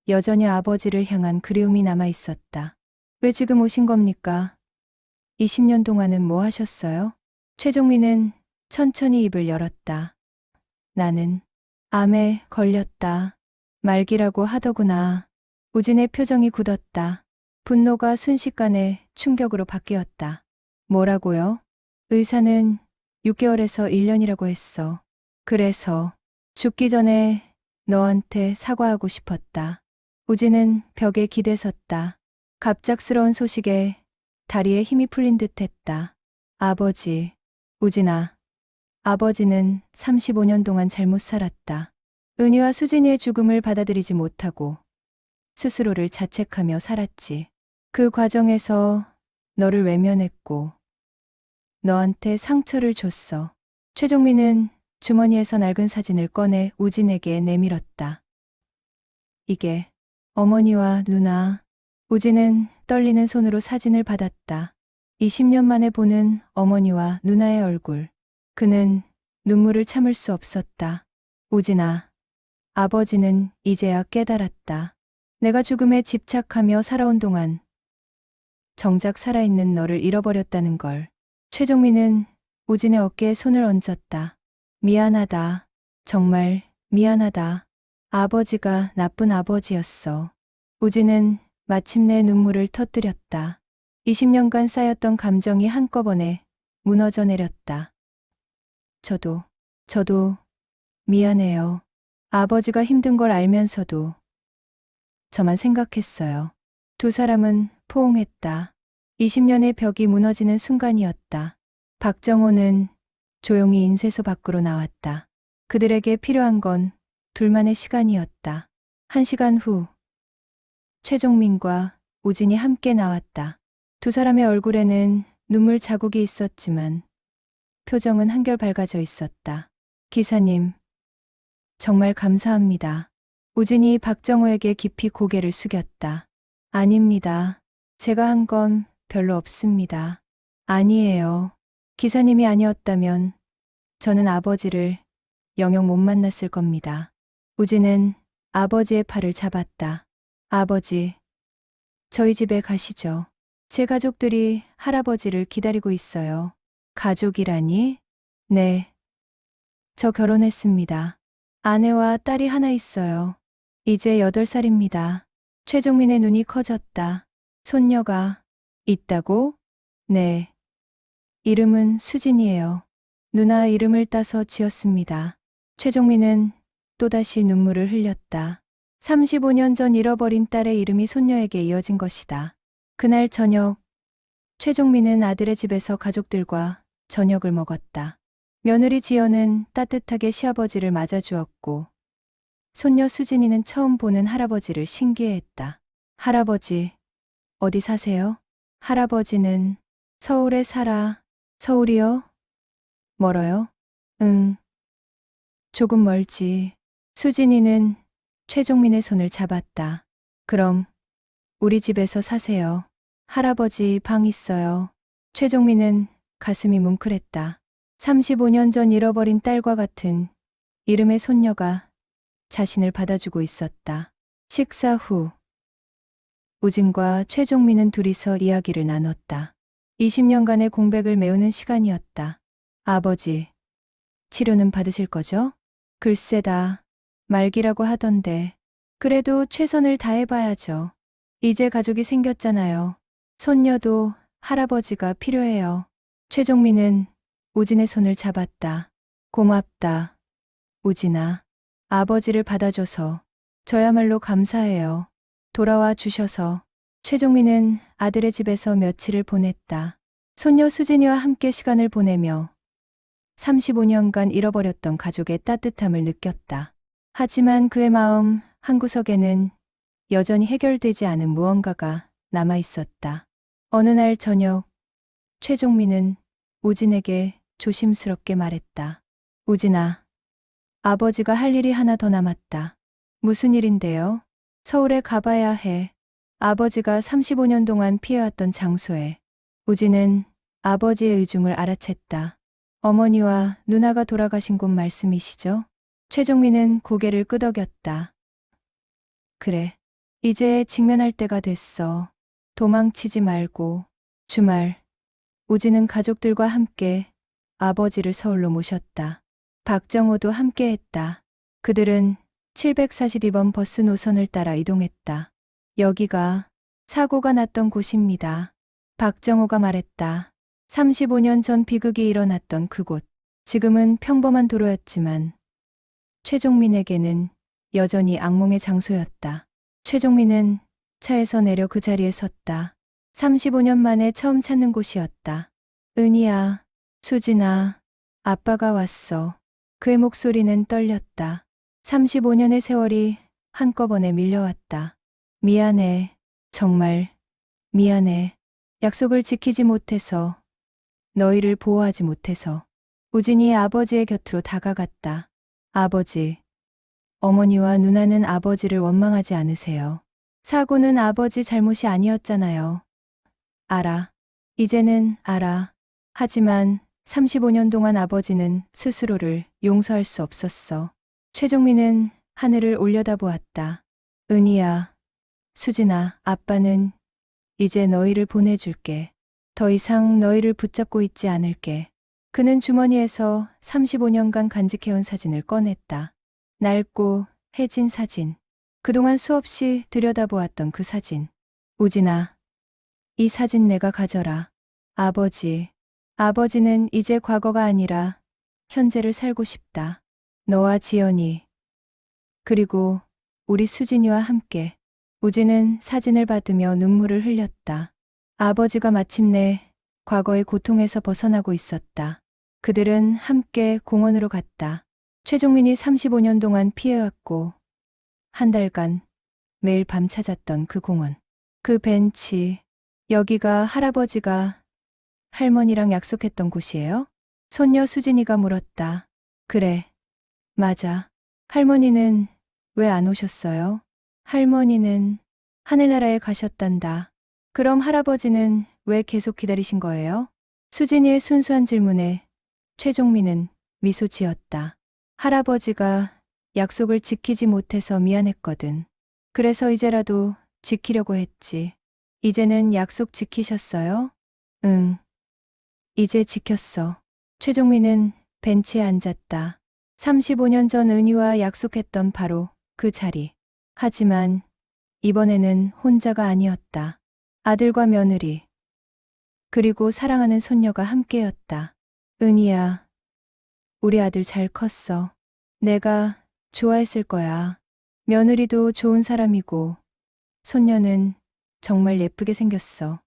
A: 여전히 아버지를 향한 그리움이 남아 있었다. 왜 지금 오신 겁니까? 20년 동안은 뭐 하셨어요? 최종민은 천천히 입을 열었다. 나는 암에 걸렸다. 말기라고 하더구나. 우진의 표정이 굳었다. 분노가 순식간에 충격으로 바뀌었다. 뭐라고요? 의사는 6개월에서 1년이라고 했어. 그래서 죽기 전에 너한테 사과하고 싶었다. 우진은 벽에 기대섰다. 갑작스러운 소식에 다리에 힘이 풀린 듯 했다. 아버지. 우진아. 아버지는 35년 동안 잘못 살았다. 은희와 수진이의 죽음을 받아들이지 못하고 스스로를 자책하며 살았지. 그 과정에서 너를 외면했고 너한테 상처를 줬어. 최종민은 주머니에서 낡은 사진을 꺼내 우진에게 내밀었다. 이게 어머니와 누나. 우진은 떨리는 손으로 사진을 받았다. 20년 만에 보는 어머니와 누나의 얼굴. 그는 눈물을 참을 수 없었다. 우진아, 아버지는 이제야 깨달았다. 내가 죽음에 집착하며 살아온 동안 정작 살아있는 너를 잃어버렸다는 걸. 최종민은 우진의 어깨에 손을 얹었다. 미안하다. 정말 미안하다. 아버지가 나쁜 아버지였어. 우진은 마침내 눈물을 터뜨렸다. 20년간 쌓였던 감정이 한꺼번에 무너져 내렸다. 저도 미안해요. 아버지가 힘든 걸 알면서도 저만 생각했어요. 두 사람은 포옹했다. 20년의 벽이 무너지는 순간이었다. 박정호는 조용히 인쇄소 밖으로 나왔다. 그들에게 필요한 건 둘만의 시간이었다. 1시간 후 최종민과 우진이 함께 나왔다. 두 사람의 얼굴에는 눈물 자국이 있었지만 표정은 한결 밝아져 있었다. 기사님, 정말 감사합니다. 우진이 박정호에게 깊이 고개를 숙였다. 아닙니다. 제가 한 건 별로 없습니다. 아니에요. 기사님이 아니었다면 저는 아버지를 영영 못 만났을 겁니다. 우진은 아버지의 팔을 잡았다. 아버지, 저희 집에 가시죠. 제 가족들이 할아버지를 기다리고 있어요. 가족이라니? 네. 저 결혼했습니다. 아내와 딸이 하나 있어요. 이제 8살입니다. 최종민의 눈이 커졌다. 손녀가 있다고? 네. 이름은 수진이에요. 누나 이름을 따서 지었습니다. 최종민은 또다시 눈물을 흘렸다. 35년 전 잃어버린 딸의 이름이 손녀에게 이어진 것이다. 그날 저녁, 최종민은 아들의 집에서 가족들과 저녁을 먹었다. 며느리 지연은 따뜻하게 시아버지를 맞아주었고, 손녀 수진이는 처음 보는 할아버지를 신기해했다. 할아버지, 어디 사세요? 할아버지는 서울에 살아. 서울이요? 멀어요? 응. 조금 멀지. 수진이는 최종민의 손을 잡았다. 그럼 우리 집에서 사세요. 할아버지 방 있어요. 최종민은 가슴이 뭉클했다. 35년 전 잃어버린 딸과 같은 이름의 손녀가 자신을 받아주고 있었다. 식사 후 우진과 최종민은 둘이서 이야기를 나눴다. 20년간의 공백을 메우는 시간이었다. 아버지, 치료는 받으실 거죠? 글쎄다. 말기라고 하던데. 그래도 최선을 다해봐야죠. 이제 가족이 생겼잖아요. 손녀도 할아버지가 필요해요. 최종민은 우진의 손을 잡았다. 고맙다. 우진아. 아버지를 받아줘서 저야말로 감사해요. 돌아와 주셔서. 최종민은 아들의 집에서 며칠을 보냈다. 손녀 수진이와 함께 시간을 보내며 35년간 잃어버렸던 가족의 따뜻함을 느꼈다. 하지만 그의 마음 한구석에는 여전히 해결되지 않은 무언가가 남아 있었다. 어느 날 저녁, 최종민은 우진에게 조심스럽게 말했다. 우진아, 아버지가 할 일이 하나 더 남았다. 무슨 일인데요? 서울에 가봐야 해. 아버지가 35년 동안 피해왔던 장소에. 우진은 아버지의 의중을 알아챘다. 어머니와 누나가 돌아가신 곳 말씀이시죠? 최종민은 고개를 끄덕였다. 그래. 이제 직면할 때가 됐어. 도망치지 말고. 주말, 우진은 가족들과 함께 아버지를 서울로 모셨다. 박정호도 함께했다. 그들은 742번 버스 노선을 따라 이동했다. 여기가 사고가 났던 곳입니다. 박정호가 말했다. 35년 전 비극이 일어났던 그곳. 지금은 평범한 도로였지만 최종민에게는 여전히 악몽의 장소였다. 최종민은 차에서 내려 그 자리에 섰다. 35년 만에 처음 찾는 곳이었다. 은희야, 수진아, 아빠가 왔어. 그의 목소리는 떨렸다. 35년의 세월이 한꺼번에 밀려왔다. 미안해. 정말 미안해. 약속을 지키지 못해서, 너희를 보호하지 못해서. 우진이 아버지의 곁으로 다가갔다. 아버지, 어머니와 누나는 아버지를 원망하지 않으세요. 사고는 아버지 잘못이 아니었잖아요. 알아. 이제는 알아. 하지만 35년 동안 아버지는 스스로를 용서할 수 없었어. 최종민은 하늘을 올려다보았다. 은희야, 수진아, 아빠는 이제 너희를 보내줄게. 더 이상 너희를 붙잡고 있지 않을게. 그는 주머니에서 35년간 간직해온 사진을 꺼냈다. 낡고 해진 사진. 그동안 수없이 들여다보았던 그 사진. 우진아, 이 사진 내가 가져라. 아버지. 아버지는 이제 과거가 아니라 현재를 살고 싶다. 너와 지연이. 그리고 우리 수진이와 함께. 우진은 사진을 받으며 눈물을 흘렸다. 아버지가 마침내 과거의 고통에서 벗어나고 있었다. 그들은 함께 공원으로 갔다. 최종민이 35년 동안 피해왔고 한 달간 매일 밤 찾았던 그 공원. 그 벤치. 여기가 할아버지가 할머니랑 약속했던 곳이에요? 손녀 수진이가 물었다. 그래, 맞아. 할머니는 왜 안 오셨어요? 할머니는 하늘나라에 가셨단다. 그럼 할아버지는 왜 계속 기다리신 거예요? 수진이의 순수한 질문에 최종민은 미소 지었다. 할아버지가 약속을 지키지 못해서 미안했거든. 그래서 이제라도 지키려고 했지. 이제는 약속 지키셨어요? 응, 이제 지켰어. 최종민은 벤치에 앉았다. 35년 전 은희와 약속했던 바로 그 자리. 하지만 이번에는 혼자가 아니었다. 아들과 며느리, 그리고 사랑하는 손녀가 함께였다. 은희야, 우리 아들 잘 컸어. 내가 좋아했을 거야. 며느리도 좋은 사람이고, 손녀는 정말 예쁘게 생겼어.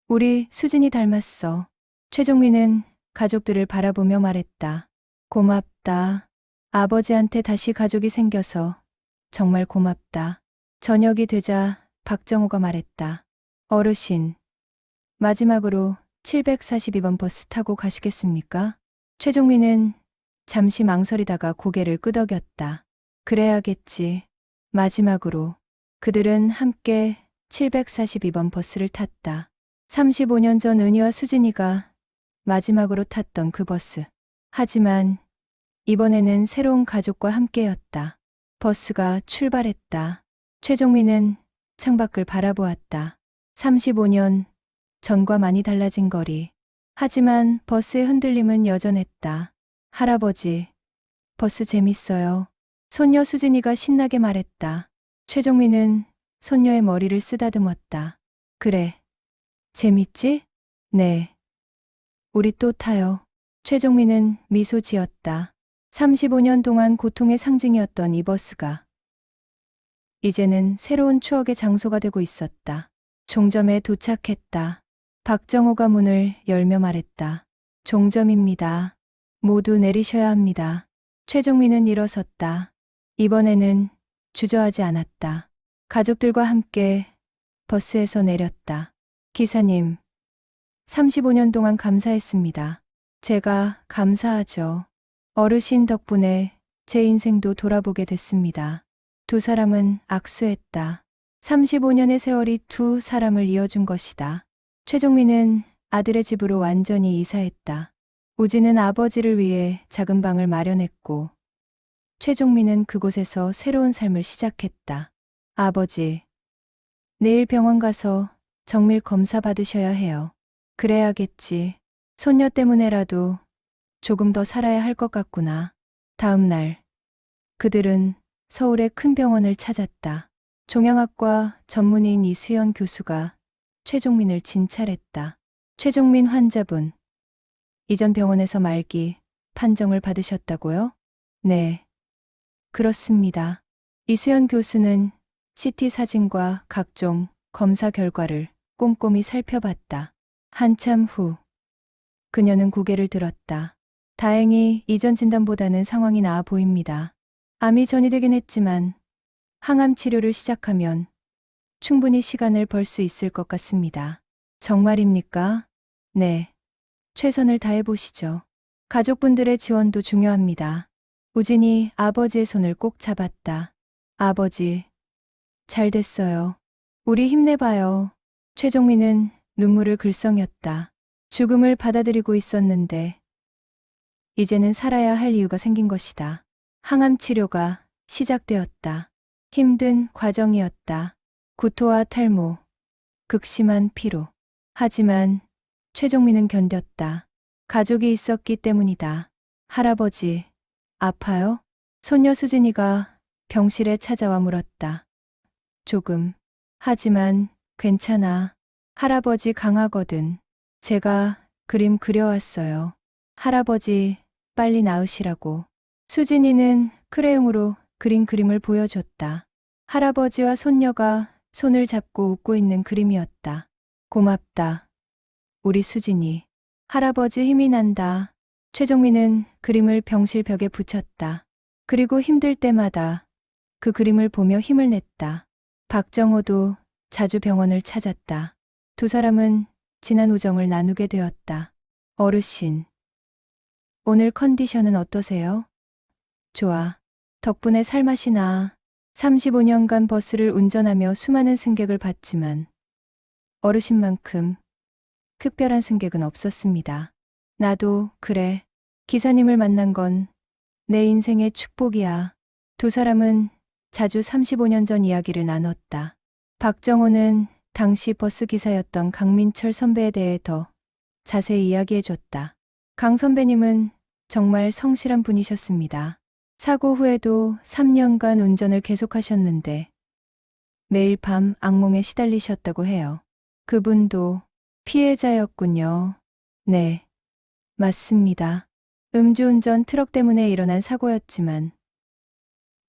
A: 우리 수진이 닮았어. 최종민은 가족들을 바라보며 말했다. 고맙다. 아버지한테 다시 가족이 생겨서 정말 고맙다. 저녁이 되자 박정호가 말했다. 어르신, 마지막으로 742번 버스 타고 가시겠습니까? 최종민은 잠시 망설이다가 고개를 끄덕였다. 그래야겠지. 마지막으로 그들은 함께 742번 버스를 탔다. 35년 전 은희와 수진이가 마지막으로 탔던 그 버스. 하지만 이번에는 새로운 가족과 함께였다. 버스가 출발했다. 최종민은 창밖을 바라보았다. 35년 전과 많이 달라진 거리. 하지만 버스의 흔들림은 여전했다. 할아버지, 버스 재밌어요. 손녀 수진이가 신나게 말했다. 최종민은 손녀의 머리를 쓰다듬었다. 그래, 재밌지? 네. 우리 또 타요. 최종민은 미소 지었다. 35년 동안 고통의 상징이었던 이 버스가 이제는 새로운 추억의 장소가 되고 있었다. 종점에 도착했다. 박정호가 문을 열며 말했다. 종점입니다. 모두 내리셔야 합니다. 최종민은 일어섰다. 이번에는 주저하지 않았다. 가족들과 함께 버스에서 내렸다. 기사님, 35년 동안 감사했습니다. 제가 감사하죠. 어르신 덕분에 제 인생도 돌아보게 됐습니다. 두 사람은 악수했다. 35년의 세월이 두 사람을 이어준 것이다. 최종민은 아들의 집으로 완전히 이사했다. 우진은 아버지를 위해 작은 방을 마련했고, 최종민은 그곳에서 새로운 삶을 시작했다. 아버지, 내일 병원 가서 정밀 검사 받으셔야 해요. 그래야겠지. 손녀 때문에라도 조금 더 살아야 할 것 같구나. 다음 날, 그들은 서울의 큰 병원을 찾았다. 종양학과 전문의인 이수연 교수가 최종민을 진찰했다. 최종민 환자분, 이전 병원에서 말기 판정을 받으셨다고요? 네, 그렇습니다. 이수연 교수는 CT 사진과 각종 검사 결과를 꼼꼼히 살펴봤다. 한참 후, 그녀는 고개를 들었다. 다행히 이전 진단보다는 상황이 나아 보입니다. 암이 전이되긴 했지만 항암 치료를 시작하면 충분히 시간을 벌 수 있을 것 같습니다. 정말입니까? 네. 최선을 다해 보시죠. 가족분들의 지원도 중요합니다. 우진이 아버지의 손을 꼭 잡았다. 아버지, 잘 됐어요. 우리 힘내봐요. 최종민은 눈물을 글썽였다. 죽음을 받아들이고 있었는데 이제는 살아야 할 이유가 생긴 것이다. 항암 치료가 시작되었다. 힘든 과정이었다. 구토와 탈모, 극심한 피로. 하지만 최종민은 견뎠다. 가족이 있었기 때문이다. 할아버지, 아파요? 손녀 수진이가 병실에 찾아와 물었다. 조금. 하지만 괜찮아. 할아버지 강하거든. 제가 그림 그려왔어요. 할아버지 빨리 나으시라고. 수진이는 크레용으로 그린 그림을 보여줬다. 할아버지와 손녀가 손을 잡고 웃고 있는 그림이었다. 고맙다. 우리 수진이. 할아버지 힘이 난다. 최종민은 그림을 병실 벽에 붙였다. 그리고 힘들 때마다 그 그림을 보며 힘을 냈다. 박정호도 자주 병원을 찾았다. 두 사람은 진한 우정을 나누게 되었다. 어르신, 오늘 컨디션은 어떠세요? 좋아. 덕분에 살맛이 나. 35년간 버스를 운전하며 수많은 승객을 봤지만 어르신만큼 특별한 승객은 없었습니다. 나도 그래. 기사님을 만난 건 내 인생의 축복이야. 두 사람은 자주 35년 전 이야기를 나눴다. 박정호는 당시 버스 기사였던 강민철 선배에 대해 더 자세히 이야기해줬다. 강 선배님은 정말 성실한 분이셨습니다. 사고 후에도 3년간 운전을 계속하셨는데 매일 밤 악몽에 시달리셨다고 해요. 그분도 피해자였군요. 네, 맞습니다. 음주운전 트럭 때문에 일어난 사고였지만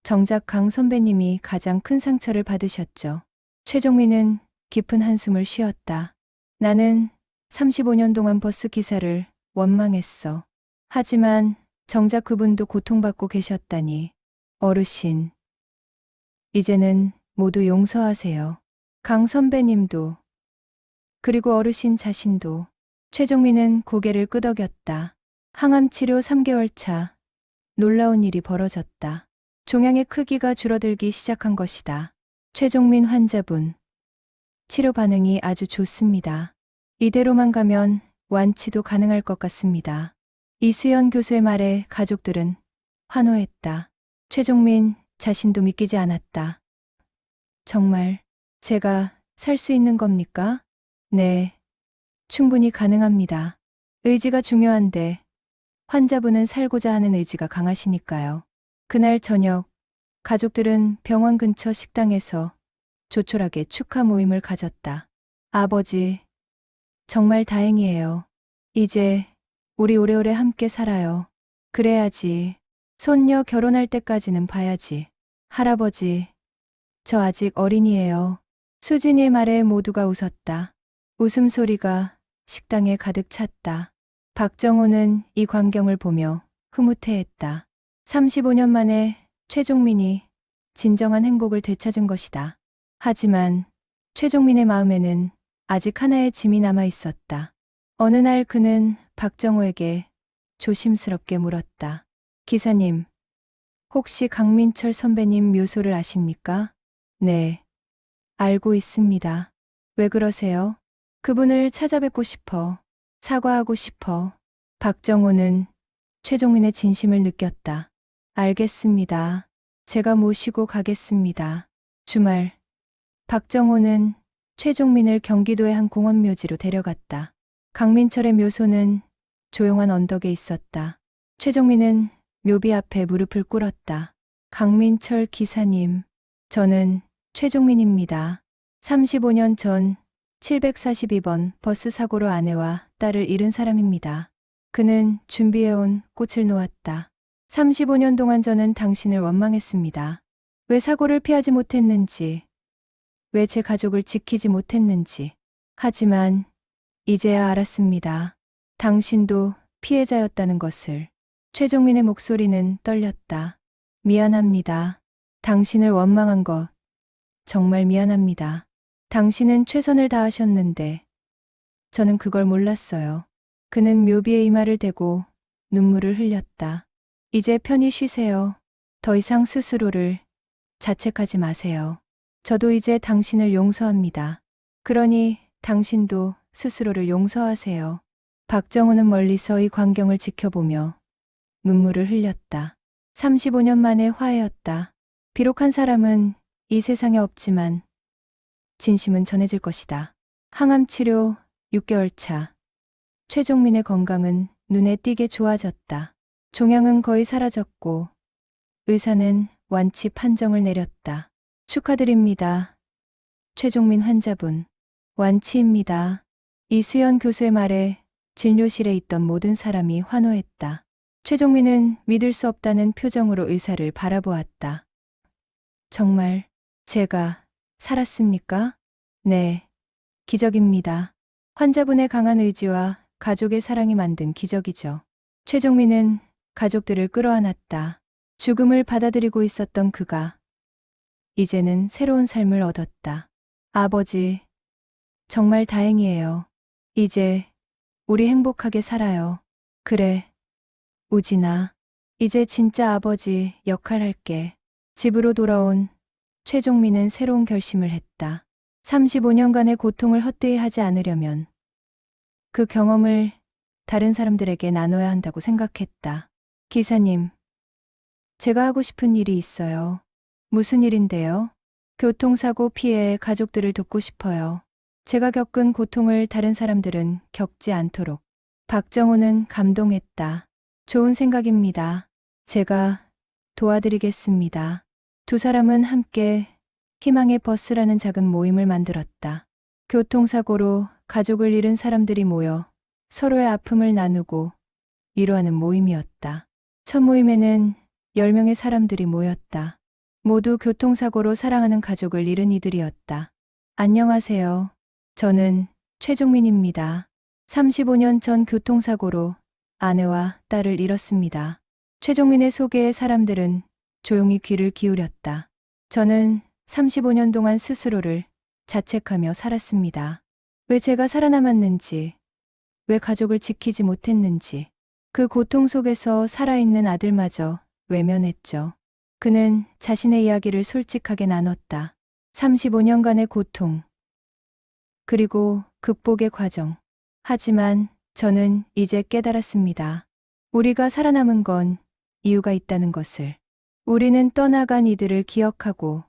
A: 정작 강 선배님이 가장 큰 상처를 받으셨죠. 최종민은 깊은 한숨을 쉬었다. 나는 35년 동안 버스 기사를 원망했어. 하지만 정작 그분도 고통받고 계셨다니. 어르신, 이제는 모두 용서하세요. 강 선배님도, 그리고 어르신 자신도. 최종민은 고개를 끄덕였다. 항암 치료 3개월 차, 놀라운 일이 벌어졌다. 종양의 크기가 줄어들기 시작한 것이다. 최종민 환자분, 치료 반응이 아주 좋습니다. 이대로만 가면 완치도 가능할 것 같습니다. 이수연 교수의 말에 가족들은 환호했다. 최종민 자신도 믿기지 않았다. 정말 제가 살 수 있는 겁니까? 네, 충분히 가능합니다. 의지가 중요한데 환자분은 살고자 하는 의지가 강하시니까요. 그날 저녁, 가족들은 병원 근처 식당에서 조촐하게 축하 모임을 가졌다. 아버지, 정말 다행이에요. 이제 우리 오래오래 함께 살아요. 그래야지. 손녀 결혼할 때까지는 봐야지. 할아버지, 저 아직 어린이에요. 수진이의 말에 모두가 웃었다. 웃음소리가 식당에 가득 찼다. 박정호는 이 광경을 보며 흐뭇해했다. 35년 만에 최종민이 진정한 행복을 되찾은 것이다. 하지만 최종민의 마음에는 아직 하나의 짐이 남아 있었다. 어느 날 그는 박정호에게 조심스럽게 물었다. 기사님, 혹시 강민철 선배님 묘소를 아십니까? 네, 알고 있습니다. 왜 그러세요? 그분을 찾아뵙고 싶어. 사과하고 싶어. 박정호는 최종민의 진심을 느꼈다. 알겠습니다. 제가 모시고 가겠습니다. 주말, 박정호는 최종민을 경기도의 한 공원 묘지로 데려갔다. 강민철의 묘소는 조용한 언덕에 있었다. 최종민은 묘비 앞에 무릎을 꿇었다. 강민철 기사님, 저는 최종민입니다. 35년 전 742번 버스 사고로 아내와 딸을 잃은 사람입니다. 그는 준비해온 꽃을 놓았다. 35년 동안 저는 당신을 원망했습니다. 왜 사고를 피하지 못했는지, 왜 제 가족을 지키지 못했는지. 하지만 이제야 알았습니다. 당신도 피해자였다는 것을. 최종민의 목소리는 떨렸다. 미안합니다. 당신을 원망한 것 정말 미안합니다. 당신은 최선을 다하셨는데 저는 그걸 몰랐어요. 그는 묘비에 이마를 대고 눈물을 흘렸다. 이제 편히 쉬세요. 더 이상 스스로를 자책하지 마세요. 저도 이제 당신을 용서합니다. 그러니 당신도 스스로를 용서하세요. 박정호는 멀리서 이 광경을 지켜보며 눈물을 흘렸다. 35년 만의 화해였다. 비록 한 사람은 이 세상에 없지만 진심은 전해질 것이다. 항암 치료 6개월 차. 최종민의 건강은 눈에 띄게 좋아졌다. 종양은 거의 사라졌고 의사는 완치 판정을 내렸다. 축하드립니다. 최종민 환자분. 완치입니다. 이수연 교수의 말에 진료실에 있던 모든 사람이 환호했다. 최종민은 믿을 수 없다는 표정으로 의사를 바라보았다. 정말 제가 살았습니까? 네, 기적입니다. 환자분의 강한 의지와 가족의 사랑이 만든 기적이죠. 최종민은 가족들을 끌어안았다. 죽음을 받아들이고 있었던 그가 이제는 새로운 삶을 얻었다. 아버지, 정말 다행이에요. 이제 우리 행복하게 살아요. 그래, 우진아. 이제 진짜 아버지 역할 할게. 집으로 돌아온 최종민은 새로운 결심을 했다. 35년간의 고통을 헛되이 하지 않으려면 그 경험을 다른 사람들에게 나눠야 한다고 생각했다. 기사님, 제가 하고 싶은 일이 있어요. 무슨 일인데요? 교통사고 피해 가족들을 돕고 싶어요. 제가 겪은 고통을 다른 사람들은 겪지 않도록. 박정호는 감동했다. 좋은 생각입니다. 제가 도와드리겠습니다. 두 사람은 함께 희망의 버스라는 작은 모임을 만들었다. 교통사고로 가족을 잃은 사람들이 모여 서로의 아픔을 나누고 위로하는 모임이었다. 첫 모임에는 10명의 사람들이 모였다. 모두 교통사고로 사랑하는 가족을 잃은 이들이었다. 안녕하세요. 저는 최종민입니다. 35년 전 교통사고로 아내와 딸을 잃었습니다. 최종민의 소개에 사람들은 조용히 귀를 기울였다. 저는 35년 동안 스스로를 자책하며 살았습니다. 왜 제가 살아남았는지, 왜 가족을 지키지 못했는지, 그 고통 속에서 살아있는 아들마저 외면했죠. 그는 자신의 이야기를 솔직하게 나눴다. 35년간의 고통, 그리고 극복의 과정. 하지만 저는 이제 깨달았습니다. 우리가 살아남은 건 이유가 있다는 것을. 우리는 떠나간 이들을 기억하고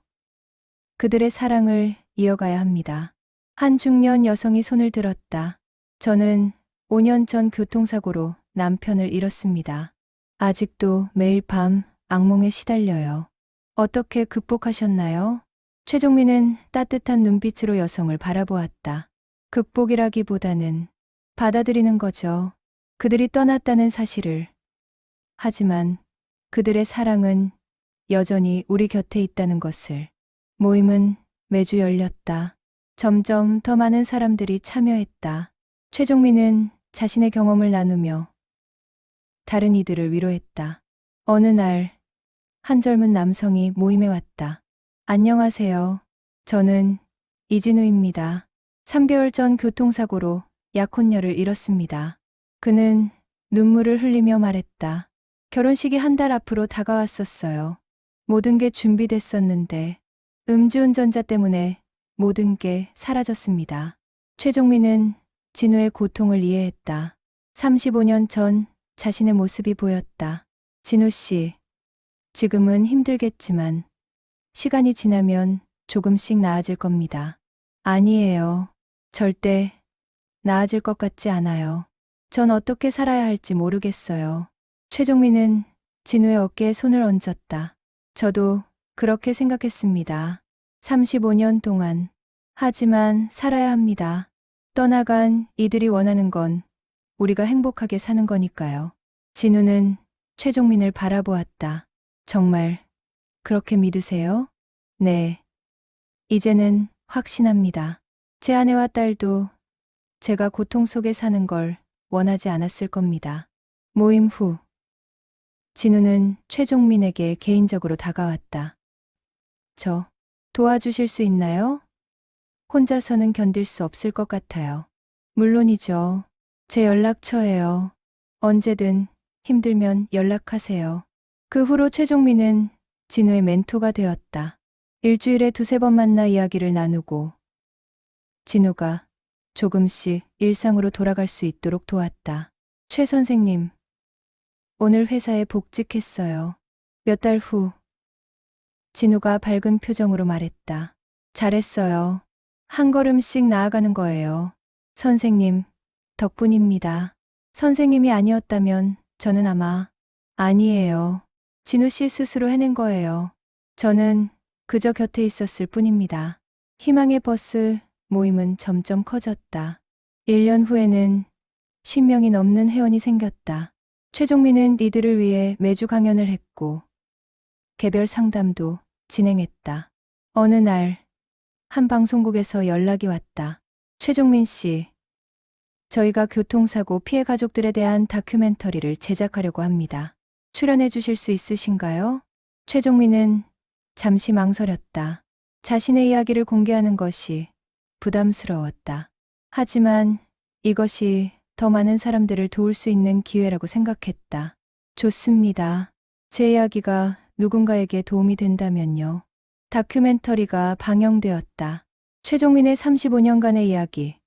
A: 그들의 사랑을 이어가야 합니다. 한 중년 여성이 손을 들었다. 저는 5년 전 교통사고로 남편을 잃었습니다. 아직도 매일 밤 악몽에 시달려요. 어떻게 극복하셨나요? 최종민은 따뜻한 눈빛으로 여성을 바라보았다. 극복이라기보다는 받아들이는 거죠. 그들이 떠났다는 사실을. 하지만 그들의 사랑은 여전히 우리 곁에 있다는 것을. 모임은 매주 열렸다. 점점 더 많은 사람들이 참여했다. 최종민은 자신의 경험을 나누며 다른 이들을 위로했다. 어느 날, 한 젊은 남성이 모임에 왔다. 안녕하세요. 저는 이진우입니다. 3개월 전 교통사고로 약혼녀를 잃었습니다. 그는 눈물을 흘리며 말했다. 결혼식이 한 달 앞으로 다가왔었어요. 모든 게 준비됐었는데 음주운전자 때문에 모든 게 사라졌습니다. 최종민은 진우의 고통을 이해했다. 35년 전 자신의 모습이 보였다. 진우 씨, 지금은 힘들겠지만 시간이 지나면 조금씩 나아질 겁니다. 아니에요. 절대 나아질 것 같지 않아요. 전 어떻게 살아야 할지 모르겠어요. 최종민은 진우의 어깨에 손을 얹었다. 저도 그렇게 생각했습니다. 35년 동안. 하지만 살아야 합니다. 떠나간 이들이 원하는 건 우리가 행복하게 사는 거니까요. 진우는 최종민을 바라보았다. 정말 그렇게 믿으세요? 네. 이제는 확신합니다. 제 아내와 딸도 제가 고통 속에 사는 걸 원하지 않았을 겁니다. 모임 후 진우는 최종민에게 개인적으로 다가왔다. 저 도와주실 수 있나요? 혼자서는 견딜 수 없을 것 같아요. 물론이죠. 제 연락처예요. 언제든 힘들면 연락하세요. 그 후로 최종민은 진우의 멘토가 되었다. 일주일에 2~3번 만나 이야기를 나누고 진우가 조금씩 일상으로 돌아갈 수 있도록 도왔다. 최 선생님, 오늘 회사에 복직했어요. 몇 달 후 진우가 밝은 표정으로 말했다. 잘했어요. 한 걸음씩 나아가는 거예요. 선생님, 덕분입니다. 선생님이 아니었다면 저는 아마. 아니에요. 진우 씨 스스로 해낸 거예요. 저는 그저 곁에 있었을 뿐입니다. 희망의 버스 모임은 점점 커졌다. 1년 후에는 10명이 넘는 회원이 생겼다. 최종민은 이들을 위해 매주 강연을 했고 개별 상담도 진행했다. 어느 날 한 방송국에서 연락이 왔다. 최종민 씨, 저희가 교통사고 피해 가족들에 대한 다큐멘터리를 제작하려고 합니다. 출연해 주실 수 있으신가요? 최종민은 잠시 망설였다. 자신의 이야기를 공개하는 것이 부담스러웠다. 하지만 이것이 더 많은 사람들을 도울 수 있는 기회라고 생각했다. 좋습니다. 제 이야기가 누군가에게 도움이 된다면요. 다큐멘터리가 방영되었다. 최종민의 35년간의 이야기.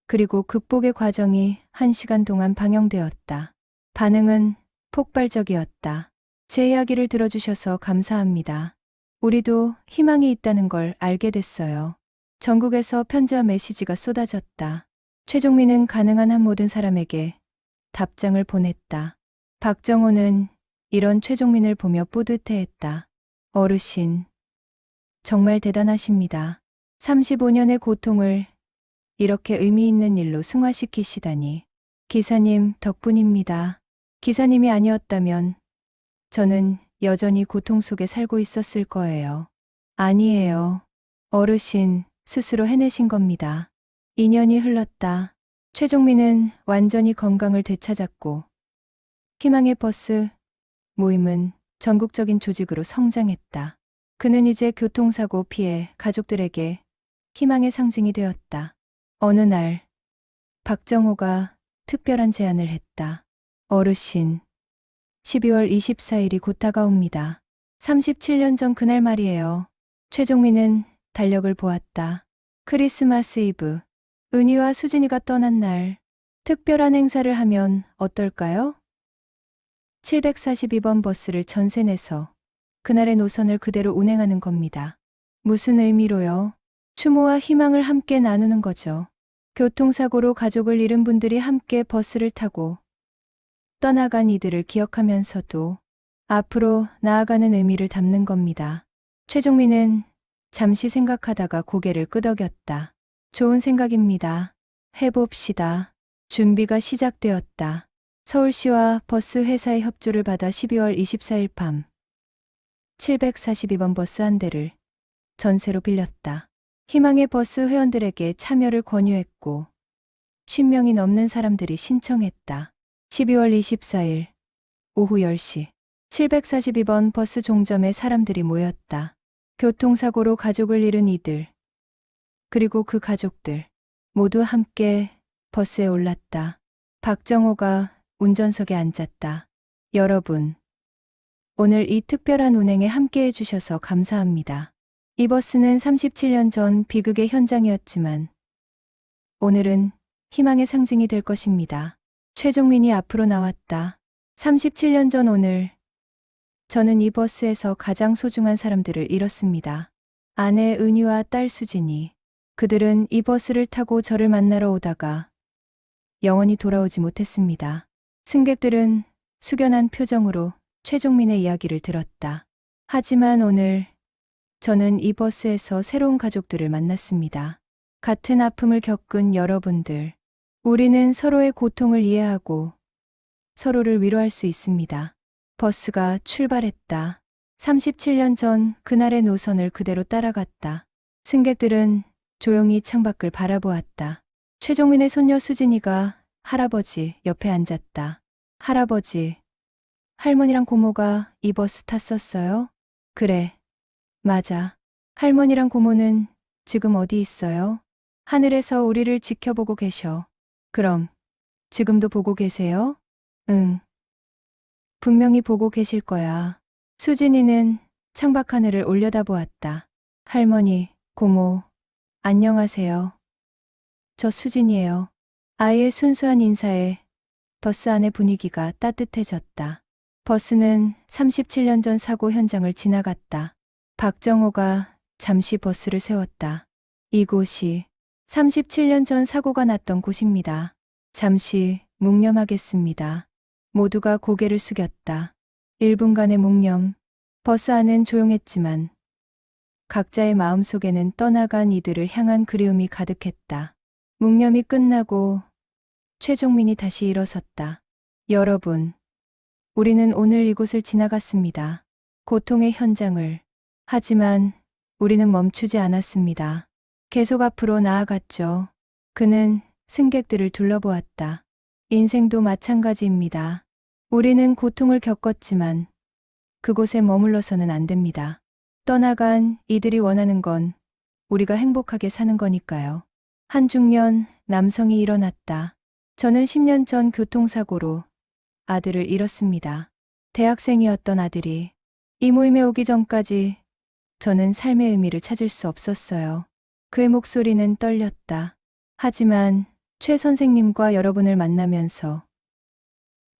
A: 그리고 극복의 과정이 1시간 동안 방영되었다. 반응은 폭발적이었다. 제 이야기를 들어주셔서 감사합니다. 우리도 희망이 있다는 걸 알게 됐어요. 전국에서 편지와 메시지가 쏟아졌다. 최종민은 가능한 한 모든 사람에게 답장을 보냈다. 박정호는 이런 최종민을 보며 뿌듯해했다. 어르신, 정말 대단하십니다. 35년의 고통을 이렇게 의미 있는 일로 승화시키시다니. 기사님 덕분입니다. 기사님이 아니었다면 저는 여전히 고통 속에 살고 있었을 거예요. 아니에요. 어르신 스스로 해내신 겁니다. 2년이 흘렀다. 최종민은 완전히 건강을 되찾았고 희망의 버스 모임은 전국적인 조직으로 성장했다. 그는 이제 교통사고 피해 가족들에게 희망의 상징이 되었다. 어느 날 박정호가 특별한 제안을 했다. 어르신, 12월 24일이 곧 다가옵니다. 37년 전 그날 말이에요. 최종민은 달력을 보았다. 크리스마스 이브, 은희와 수진이가 떠난 날, 특별한 행사를 하면 어떨까요? 742번 버스를 전세 내서 그날의 노선을 그대로 운행하는 겁니다. 무슨 의미로요? 추모와 희망을 함께 나누는 거죠. 교통사고로 가족을 잃은 분들이 함께 버스를 타고 떠나간 이들을 기억하면서도 앞으로 나아가는 의미를 담는 겁니다. 최종민은 잠시 생각하다가 고개를 끄덕였다. 좋은 생각입니다. 해봅시다. 준비가 시작되었다. 서울시와 버스 회사의 협조를 받아 12월 24일 밤 742번 버스 한 대를 전세로 빌렸다. 희망의 버스 회원들에게 참여를 권유했고 10명이 넘는 사람들이 신청했다. 12월 24일 오후 10시 742번 버스 종점에 사람들이 모였다. 교통사고로 가족을 잃은 이들, 그리고 그 가족들 모두 함께 버스에 올랐다. 박정호가 운전석에 앉았다. 여러분, 오늘 이 특별한 운행에 함께 해주셔서 감사합니다. 이 버스는 37년 전 비극의 현장이었지만 오늘은 희망의 상징이 될 것입니다. 최종민이 앞으로 나왔다. 37년 전 오늘, 저는 이 버스에서 가장 소중한 사람들을 잃었습니다. 아내 은희와 딸 수진이. 그들은 이 버스를 타고 저를 만나러 오다가 영원히 돌아오지 못했습니다. 승객들은 숙연한 표정으로 최종민의 이야기를 들었다. 하지만 오늘 저는 이 버스에서 새로운 가족들을 만났습니다. 같은 아픔을 겪은 여러분들. 우리는 서로의 고통을 이해하고 서로를 위로할 수 있습니다. 버스가 출발했다. 37년 전 그날의 노선을 그대로 따라갔다. 승객들은 조용히 창밖을 바라보았다. 최종민의 손녀 수진이가 할아버지 옆에 앉았다. 할아버지, 할머니랑 고모가 이 버스 탔었어요? 그래, 맞아. 할머니랑 고모는 지금 어디 있어요? 하늘에서 우리를 지켜보고 계셔. 그럼 지금도 보고 계세요? 응. 분명히 보고 계실 거야. 수진이는 창밖 하늘을 올려다보았다. 할머니, 고모, 안녕하세요. 저 수진이에요. 아이의 순수한 인사에 버스 안의 분위기가 따뜻해졌다. 버스는 37년 전 사고 현장을 지나갔다. 박정호가 잠시 버스를 세웠다. 이곳이 37년 전 사고가 났던 곳입니다. 잠시 묵념하겠습니다. 모두가 고개를 숙였다. 1분간의 묵념. 버스 안은 조용했지만 각자의 마음속에는 떠나간 이들을 향한 그리움이 가득했다. 묵념이 끝나고 최종민이 다시 일어섰다. 여러분, 우리는 오늘 이곳을 지나갔습니다. 고통의 현장을. 하지만 우리는 멈추지 않았습니다. 계속 앞으로 나아갔죠. 그는 승객들을 둘러보았다. 인생도 마찬가지입니다. 우리는 고통을 겪었지만 그곳에 머물러서는 안 됩니다. 떠나간 이들이 원하는 건 우리가 행복하게 사는 거니까요. 한 중년 남성이 일어났다. 저는 10년 전 교통사고로 아들을 잃었습니다. 대학생이었던 아들이. 이 모임에 오기 전까지 저는 삶의 의미를 찾을 수 없었어요. 그의 목소리는 떨렸다. 하지만 최 선생님과 여러분을 만나면서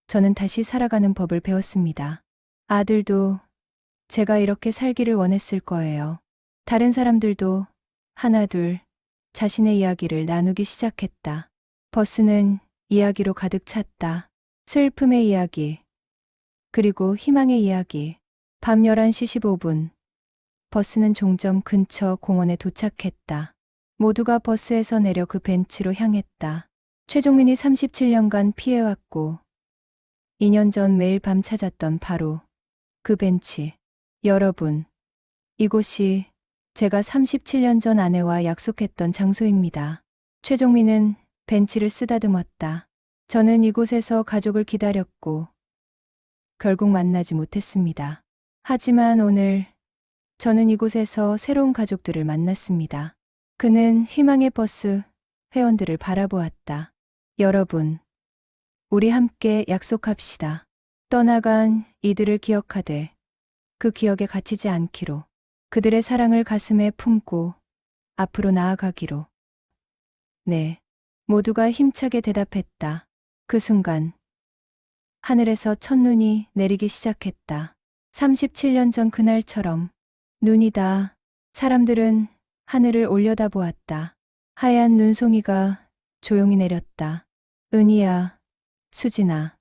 A: 저는 다시 살아가는 법을 배웠습니다. 아들도 제가 이렇게 살기를 원했을 거예요. 다른 사람들도 하나둘 자신의 이야기를 나누기 시작했다. 버스는 이야기로 가득 찼다. 슬픔의 이야기, 그리고 희망의 이야기. 밤 11시 15분. 버스는 종점 근처 공원에 도착했다. 모두가 버스에서 내려 그 벤치로 향했다. 최종민이 37년간 피해왔고 2년 전 매일 밤 찾았던 바로 그 벤치. 여러분, 이곳이 제가 37년 전 아내와 약속했던 장소입니다. 최종민은 벤치를 쓰다듬었다. 저는 이곳에서 가족을 기다렸고 결국 만나지 못했습니다. 하지만 오늘 저는 이곳에서 새로운 가족들을 만났습니다. 그는 희망의 버스 회원들을 바라보았다. 여러분, 우리 함께 약속합시다. 떠나간 이들을 기억하되 그 기억에 갇히지 않기로. 그들의 사랑을 가슴에 품고 앞으로 나아가기로. 네. 모두가 힘차게 대답했다. 그 순간 하늘에서 첫눈이 내리기 시작했다. 37년 전 그날처럼 눈이다. 사람들은 하늘을 올려다보았다. 하얀 눈송이가 조용히 내렸다. 은희야, 수진아,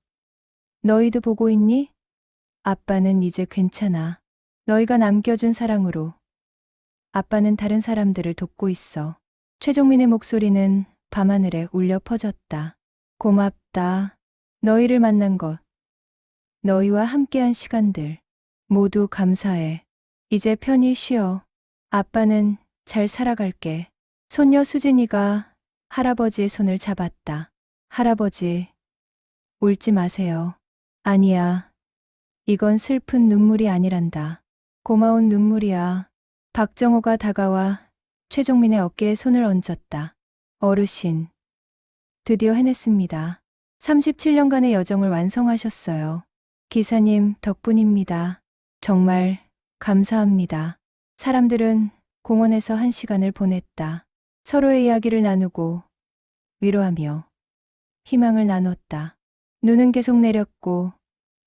A: 너희도 보고 있니? 아빠는 이제 괜찮아. 너희가 남겨준 사랑으로 아빠는 다른 사람들을 돕고 있어. 최종민의 목소리는 밤하늘에 울려 퍼졌다. 고맙다. 너희를 만난 것, 너희와 함께한 시간들 모두 감사해. 이제 편히 쉬어. 아빠는 잘 살아갈게. 손녀 수진이가 할아버지의 손을 잡았다. 할아버지, 울지 마세요. 아니야. 이건 슬픈 눈물이 아니란다. 고마운 눈물이야. 박정호가 다가와 최종민의 어깨에 손을 얹었다. 어르신, 드디어 해냈습니다. 37년간의 여정을 완성하셨어요. 기사님 덕분입니다. 정말 감사합니다. 사람들은 공원에서 한 시간을 보냈다. 서로의 이야기를 나누고 위로하며 희망을 나눴다. 눈은 계속 내렸고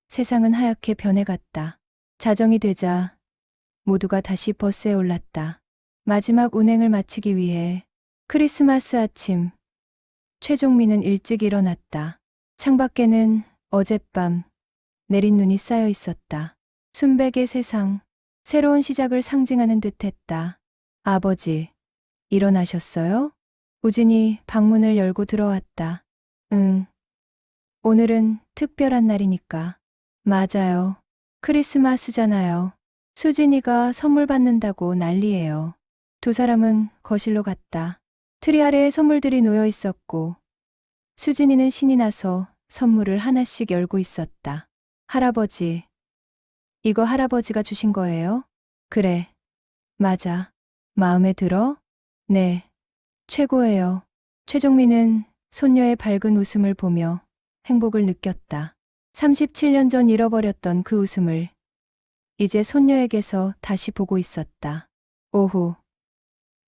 A: 세상은 하얗게 변해갔다. 자정이 되자 모두가 다시 버스에 올랐다. 마지막 운행을 마치기 위해. 크리스마스 아침. 최종민은 일찍 일어났다. 창밖에는 어젯밤 내린 눈이 쌓여 있었다. 순백의 세상, 새로운 시작을 상징하는 듯했다. 아버지, 일어나셨어요? 우진이 방문을 열고 들어왔다. 응. 오늘은 특별한 날이니까. 맞아요. 크리스마스잖아요. 수진이가 선물 받는다고 난리예요. 두 사람은 거실로 갔다. 트리 아래에 선물들이 놓여 있었고 수진이는 신이 나서 선물을 하나씩 열고 있었다. 할아버지, 이거 할아버지가 주신 거예요? 그래, 맞아. 마음에 들어? 네, 최고예요. 최종민은 손녀의 밝은 웃음을 보며 행복을 느꼈다. 37년 전 잃어버렸던 그 웃음을 이제 손녀에게서 다시 보고 있었다. 오후,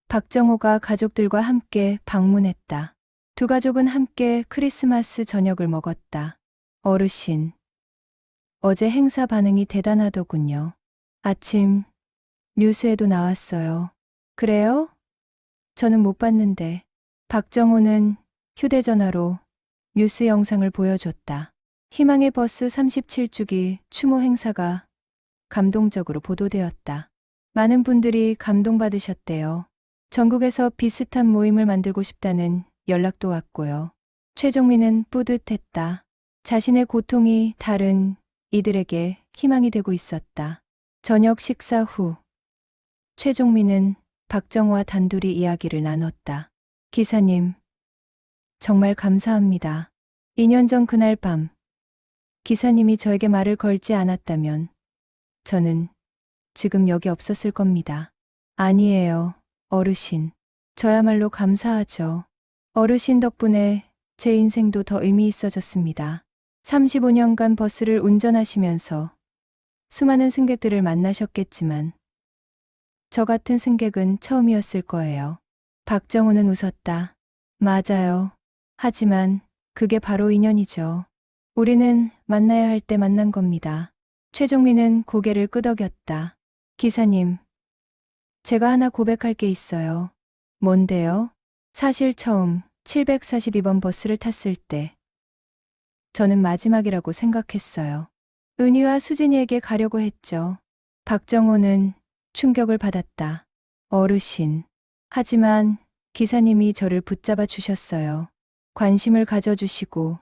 A: 박정호가 가족들과 함께 방문했다. 두 가족은 함께 크리스마스 저녁을 먹었다. 어르신, 어제 행사 반응이 대단하더군요. 아침 뉴스에도 나왔어요. 그래요? 저는 못 봤는데. 박정호는 휴대전화로 뉴스 영상을 보여줬다. 희망의 버스 37주기 추모 행사가 감동적으로 보도되었다. 많은 분들이 감동받으셨대요. 전국에서 비슷한 모임을 만들고 싶다는 연락도 왔고요. 최종민은 뿌듯했다. 자신의 고통이 다른 이들에게 희망이 되고 있었다. 저녁 식사 후 최종민은 박정호와 단둘이 이야기를 나눴다. 기사님, 정말 감사합니다. 2년 전 그날 밤 기사님이 저에게 말을 걸지 않았다면 저는 지금 여기 없었을 겁니다. 아니에요, 어르신. 저야말로 감사하죠. 어르신 덕분에 제 인생도 더 의미 있어졌습니다. 35년간 버스를 운전하시면서 수많은 승객들을 만나셨겠지만 저 같은 승객은 처음이었을 거예요. 박정호는 웃었다. 맞아요. 하지만 그게 바로 인연이죠. 우리는 만나야 할 때 만난 겁니다. 최종민은 고개를 끄덕였다. 기사님, 제가 하나 고백할 게 있어요. 뭔데요? 사실 처음 742번 버스를 탔을 때 저는 마지막이라고 생각했어요. 은희와 수진이에게 가려고 했죠. 박정호는 충격을 받았다. 어르신. 하지만 기사님이 저를 붙잡아 주셨어요. 관심을 가져주시고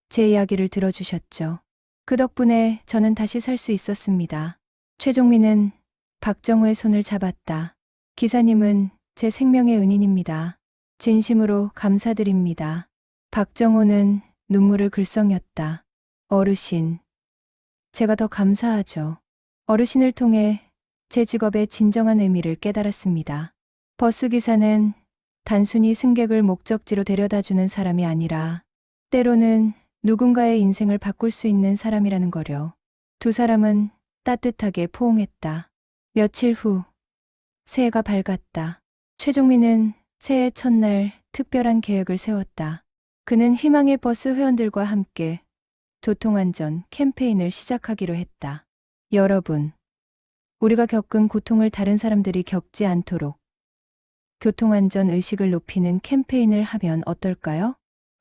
A: 제 이야기를 들어주셨죠. 그 덕분에 저는 다시 살 수 있었습니다. 최종민은 박정호의 손을 잡았다. 기사님은 제 생명의 은인입니다. 진심으로 감사드립니다. 박정호는 눈물을 글썽였다. 어르신, 제가 더 감사하죠. 어르신을 통해 제 직업의 진정한 의미를 깨달았습니다. 버스기사는 단순히 승객을 목적지로 데려다주는 사람이 아니라 때로는 누군가의 인생을 바꿀 수 있는 사람이라는 거려. 두 사람은 따뜻하게 포옹했다. 며칠 후 새해가 밝았다. 최종민은 새해 첫날 특별한 계획을 세웠다. 그는 희망의 버스 회원들과 함께 교통안전 캠페인을 시작하기로 했다. 여러분, 우리가 겪은 고통을 다른 사람들이 겪지 않도록 교통안전 의식을 높이는 캠페인을 하면 어떨까요?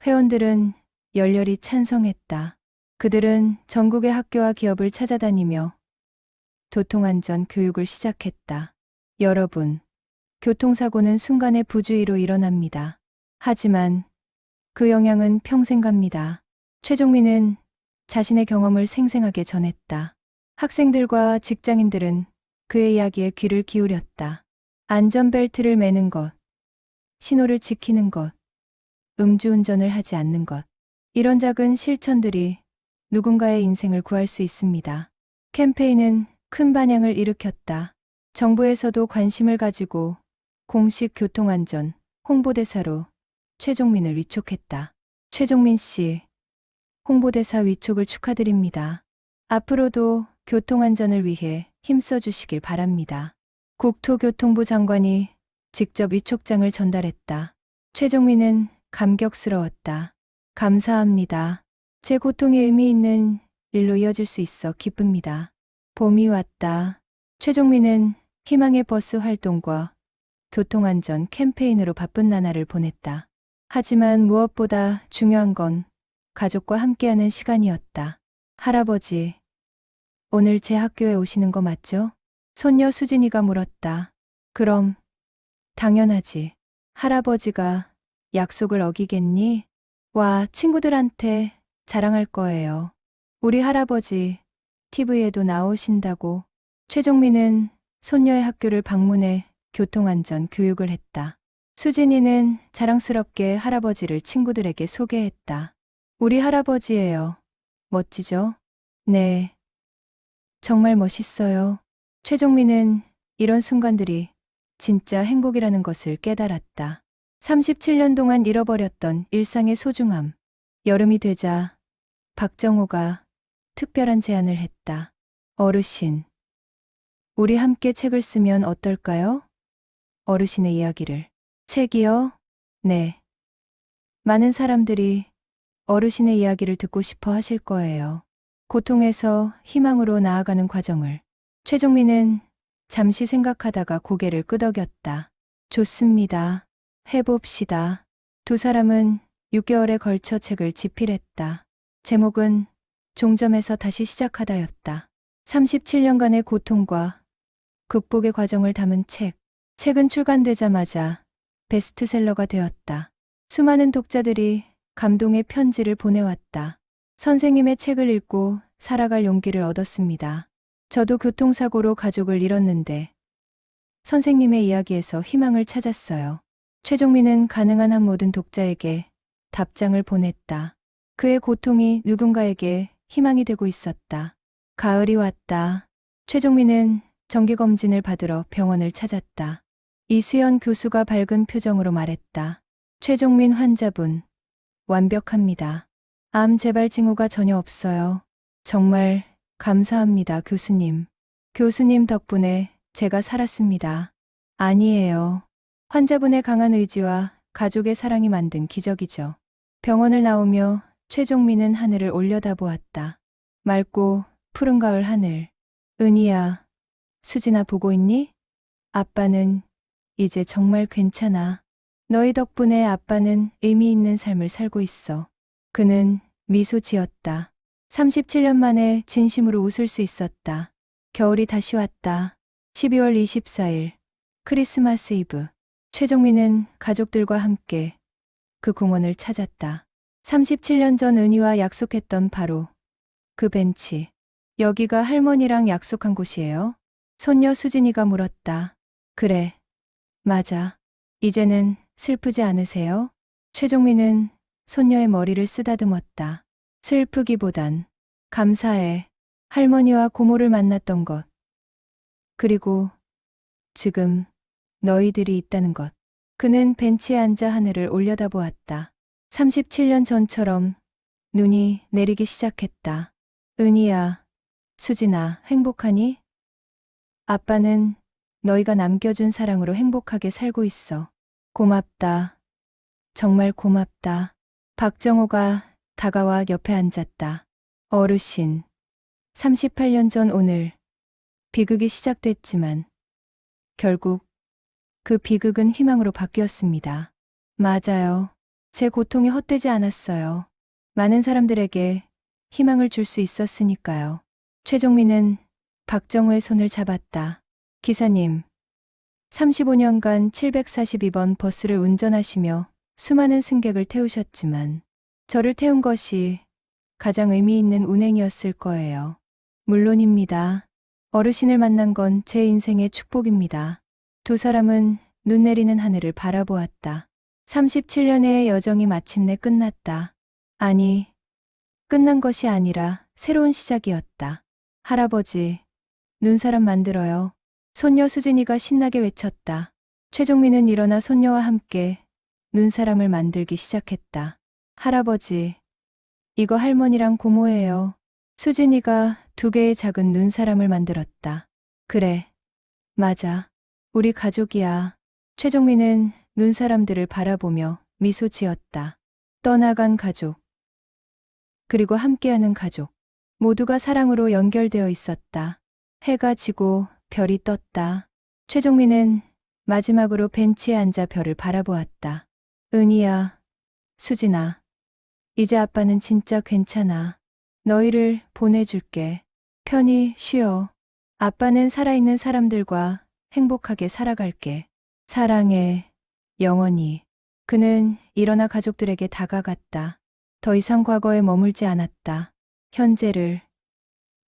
A: 회원들은 열렬히 찬성했다. 그들은 전국의 학교와 기업을 찾아다니며 교통안전 교육을 시작했다. 여러분, 교통사고는 순간의 부주의로 일어납니다. 하지만 그 영향은 평생 갑니다. 최종민은 자신의 경험을 생생하게 전했다. 학생들과 직장인들은 그의 이야기에 귀를 기울였다. 안전벨트를 매는 것, 신호를 지키는 것, 음주운전을 하지 않는 것. 이런 작은 실천들이 누군가의 인생을 구할 수 있습니다. 캠페인은 큰 반향을 일으켰다. 정부에서도 관심을 가지고 공식 교통안전 홍보대사로 최종민을 위촉했다. 최종민 씨, 홍보대사 위촉을 축하드립니다. 앞으로도 교통안전을 위해 힘써 주시길 바랍니다. 국토교통부 장관이 직접 위촉장을 전달했다. 최종민은 감격스러웠다. 감사합니다. 제 고통이 의미 있는 일로 이어질 수 있어 기쁩니다. 봄이 왔다. 최종민은 희망의 버스 활동과 교통안전 캠페인으로 바쁜 나날을 보냈다. 하지만 무엇보다 중요한 건 가족과 함께하는 시간이었다. 할아버지, 오늘 제 학교에 오시는 거 맞죠? 손녀 수진이가 물었다. 그럼, 당연하지. 할아버지가 약속을 어기겠니? 와, 친구들한테 자랑할 거예요. 우리 할아버지 TV에도 나오신다고. 최종민은 손녀의 학교를 방문해 교통안전 교육을 했다. 수진이는 자랑스럽게 할아버지를 친구들에게 소개했다. 우리 할아버지예요. 멋지죠? 네. 정말 멋있어요. 최종민은 이런 순간들이 진짜 행복이라는 것을 깨달았다. 37년 동안 잃어버렸던 일상의 소중함. 여름이 되자 박정호가 특별한 제안을 했다. 어르신, 우리 함께 책을 쓰면 어떨까요? 어르신의 이야기를. 책이요? 네. 많은 사람들이 어르신의 이야기를 듣고 싶어 하실 거예요. 고통에서 희망으로 나아가는 과정을. 최종민은 잠시 생각하다가 고개를 끄덕였다. 좋습니다. 해봅시다. 두 사람은 6개월에 걸쳐 책을 집필했다. 제목은 종점에서 다시 시작하다였다. 37년간의 고통과 극복의 과정을 담은 책. 책은 출간되자마자 베스트셀러가 되었다. 수많은 독자들이 감동의 편지를 보내왔다. 선생님의 책을 읽고 살아갈 용기를 얻었습니다. 저도 교통사고로 가족을 잃었는데 선생님의 이야기에서 희망을 찾았어요. 최종민은 가능한 한 모든 독자에게 답장을 보냈다. 그의 고통이 누군가에게 희망이 되고 있었다. 가을이 왔다. 최종민은 정기검진을 받으러 병원을 찾았다. 이수연 교수가 밝은 표정으로 말했다. 최종민 환자분, 완벽합니다. 암 재발 징후가 전혀 없어요. 정말 감사합니다, 교수님. 교수님 덕분에 제가 살았습니다. 아니에요. 환자분의 강한 의지와 가족의 사랑이 만든 기적이죠. 병원을 나오며 최종민은 하늘을 올려다보았다. 맑고 푸른 가을 하늘. 은희야, 수진아 보고 있니? 아빠는 이제 정말 괜찮아. 너희 덕분에 아빠는 의미 있는 삶을 살고 있어. 그는 미소 지었다. 37년 만에 진심으로 웃을 수 있었다. 겨울이 다시 왔다. 12월 24일 크리스마스 이브. 최종민은 가족들과 함께 그 공원을 찾았다. 37년 전 은희와 약속했던 바로 그 벤치. 여기가 할머니랑 약속한 곳이에요? 손녀 수진이가 물었다. 그래, 맞아. 이제는 슬프지 않으세요? 최종민은 손녀의 머리를 쓰다듬었다. 슬프기보단 감사해. 할머니와 고모를 만났던 것. 그리고 지금 너희들이 있다는 것. 그는 벤치에 앉아 하늘을 올려다보았다. 37년 전처럼 눈이 내리기 시작했다. 은희야, 수진아, 행복하니? 아빠는 너희가 남겨준 사랑으로 행복하게 살고 있어. 고맙다. 정말 고맙다. 박정호가 다가와 옆에 앉았다. 어르신, 38년 전 오늘 비극이 시작됐지만 결국 그 비극은 희망으로 바뀌었습니다. 맞아요. 제 고통이 헛되지 않았어요. 많은 사람들에게 희망을 줄 수 있었으니까요. 최종민은 박정호의 손을 잡았다. 기사님, 35년간 742번 버스를 운전하시며 수많은 승객을 태우셨지만 저를 태운 것이 가장 의미 있는 운행이었을 거예요. 물론입니다. 어르신을 만난 건 제 인생의 축복입니다. 두 사람은 눈 내리는 하늘을 바라보았다. 37년의 여정이 마침내 끝났다. 아니, 끝난 것이 아니라 새로운 시작이었다. 할아버지, 눈사람 만들어요. 손녀 수진이가 신나게 외쳤다. 최종민은 일어나 손녀와 함께 눈사람을 만들기 시작했다. 할아버지, 이거 할머니랑 고모예요. 수진이가 2개의 작은 눈사람을 만들었다. 그래, 맞아. 우리 가족이야. 최종민은 눈사람들을 바라보며 미소 지었다. 떠나간 가족, 그리고 함께하는 가족. 모두가 사랑으로 연결되어 있었다. 해가 지고 별이 떴다. 최종민은 마지막으로 벤치에 앉아 별을 바라보았다. 은희야, 수진아, 이제 아빠는 진짜 괜찮아. 너희를 보내줄게. 편히 쉬어. 아빠는 살아있는 사람들과 행복하게 살아갈게. 사랑해, 영원히. 그는 일어나 가족들에게 다가갔다. 더 이상 과거에 머물지 않았다. 현재를,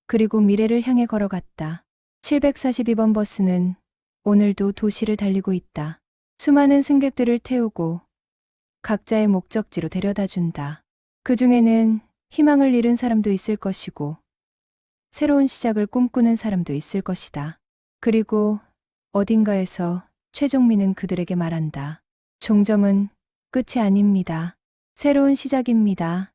A: 그리고 미래를 향해 걸어갔다. 742번 버스는 오늘도 도시를 달리고 있다. 수많은 승객들을 태우고 각자의 목적지로 데려다 준다. 그 중에는 희망을 잃은 사람도 있을 것이고 새로운 시작을 꿈꾸는 사람도 있을 것이다. 그리고 어딘가에서 최종민은 그들에게 말한다. 종점은 끝이 아닙니다. 새로운 시작입니다.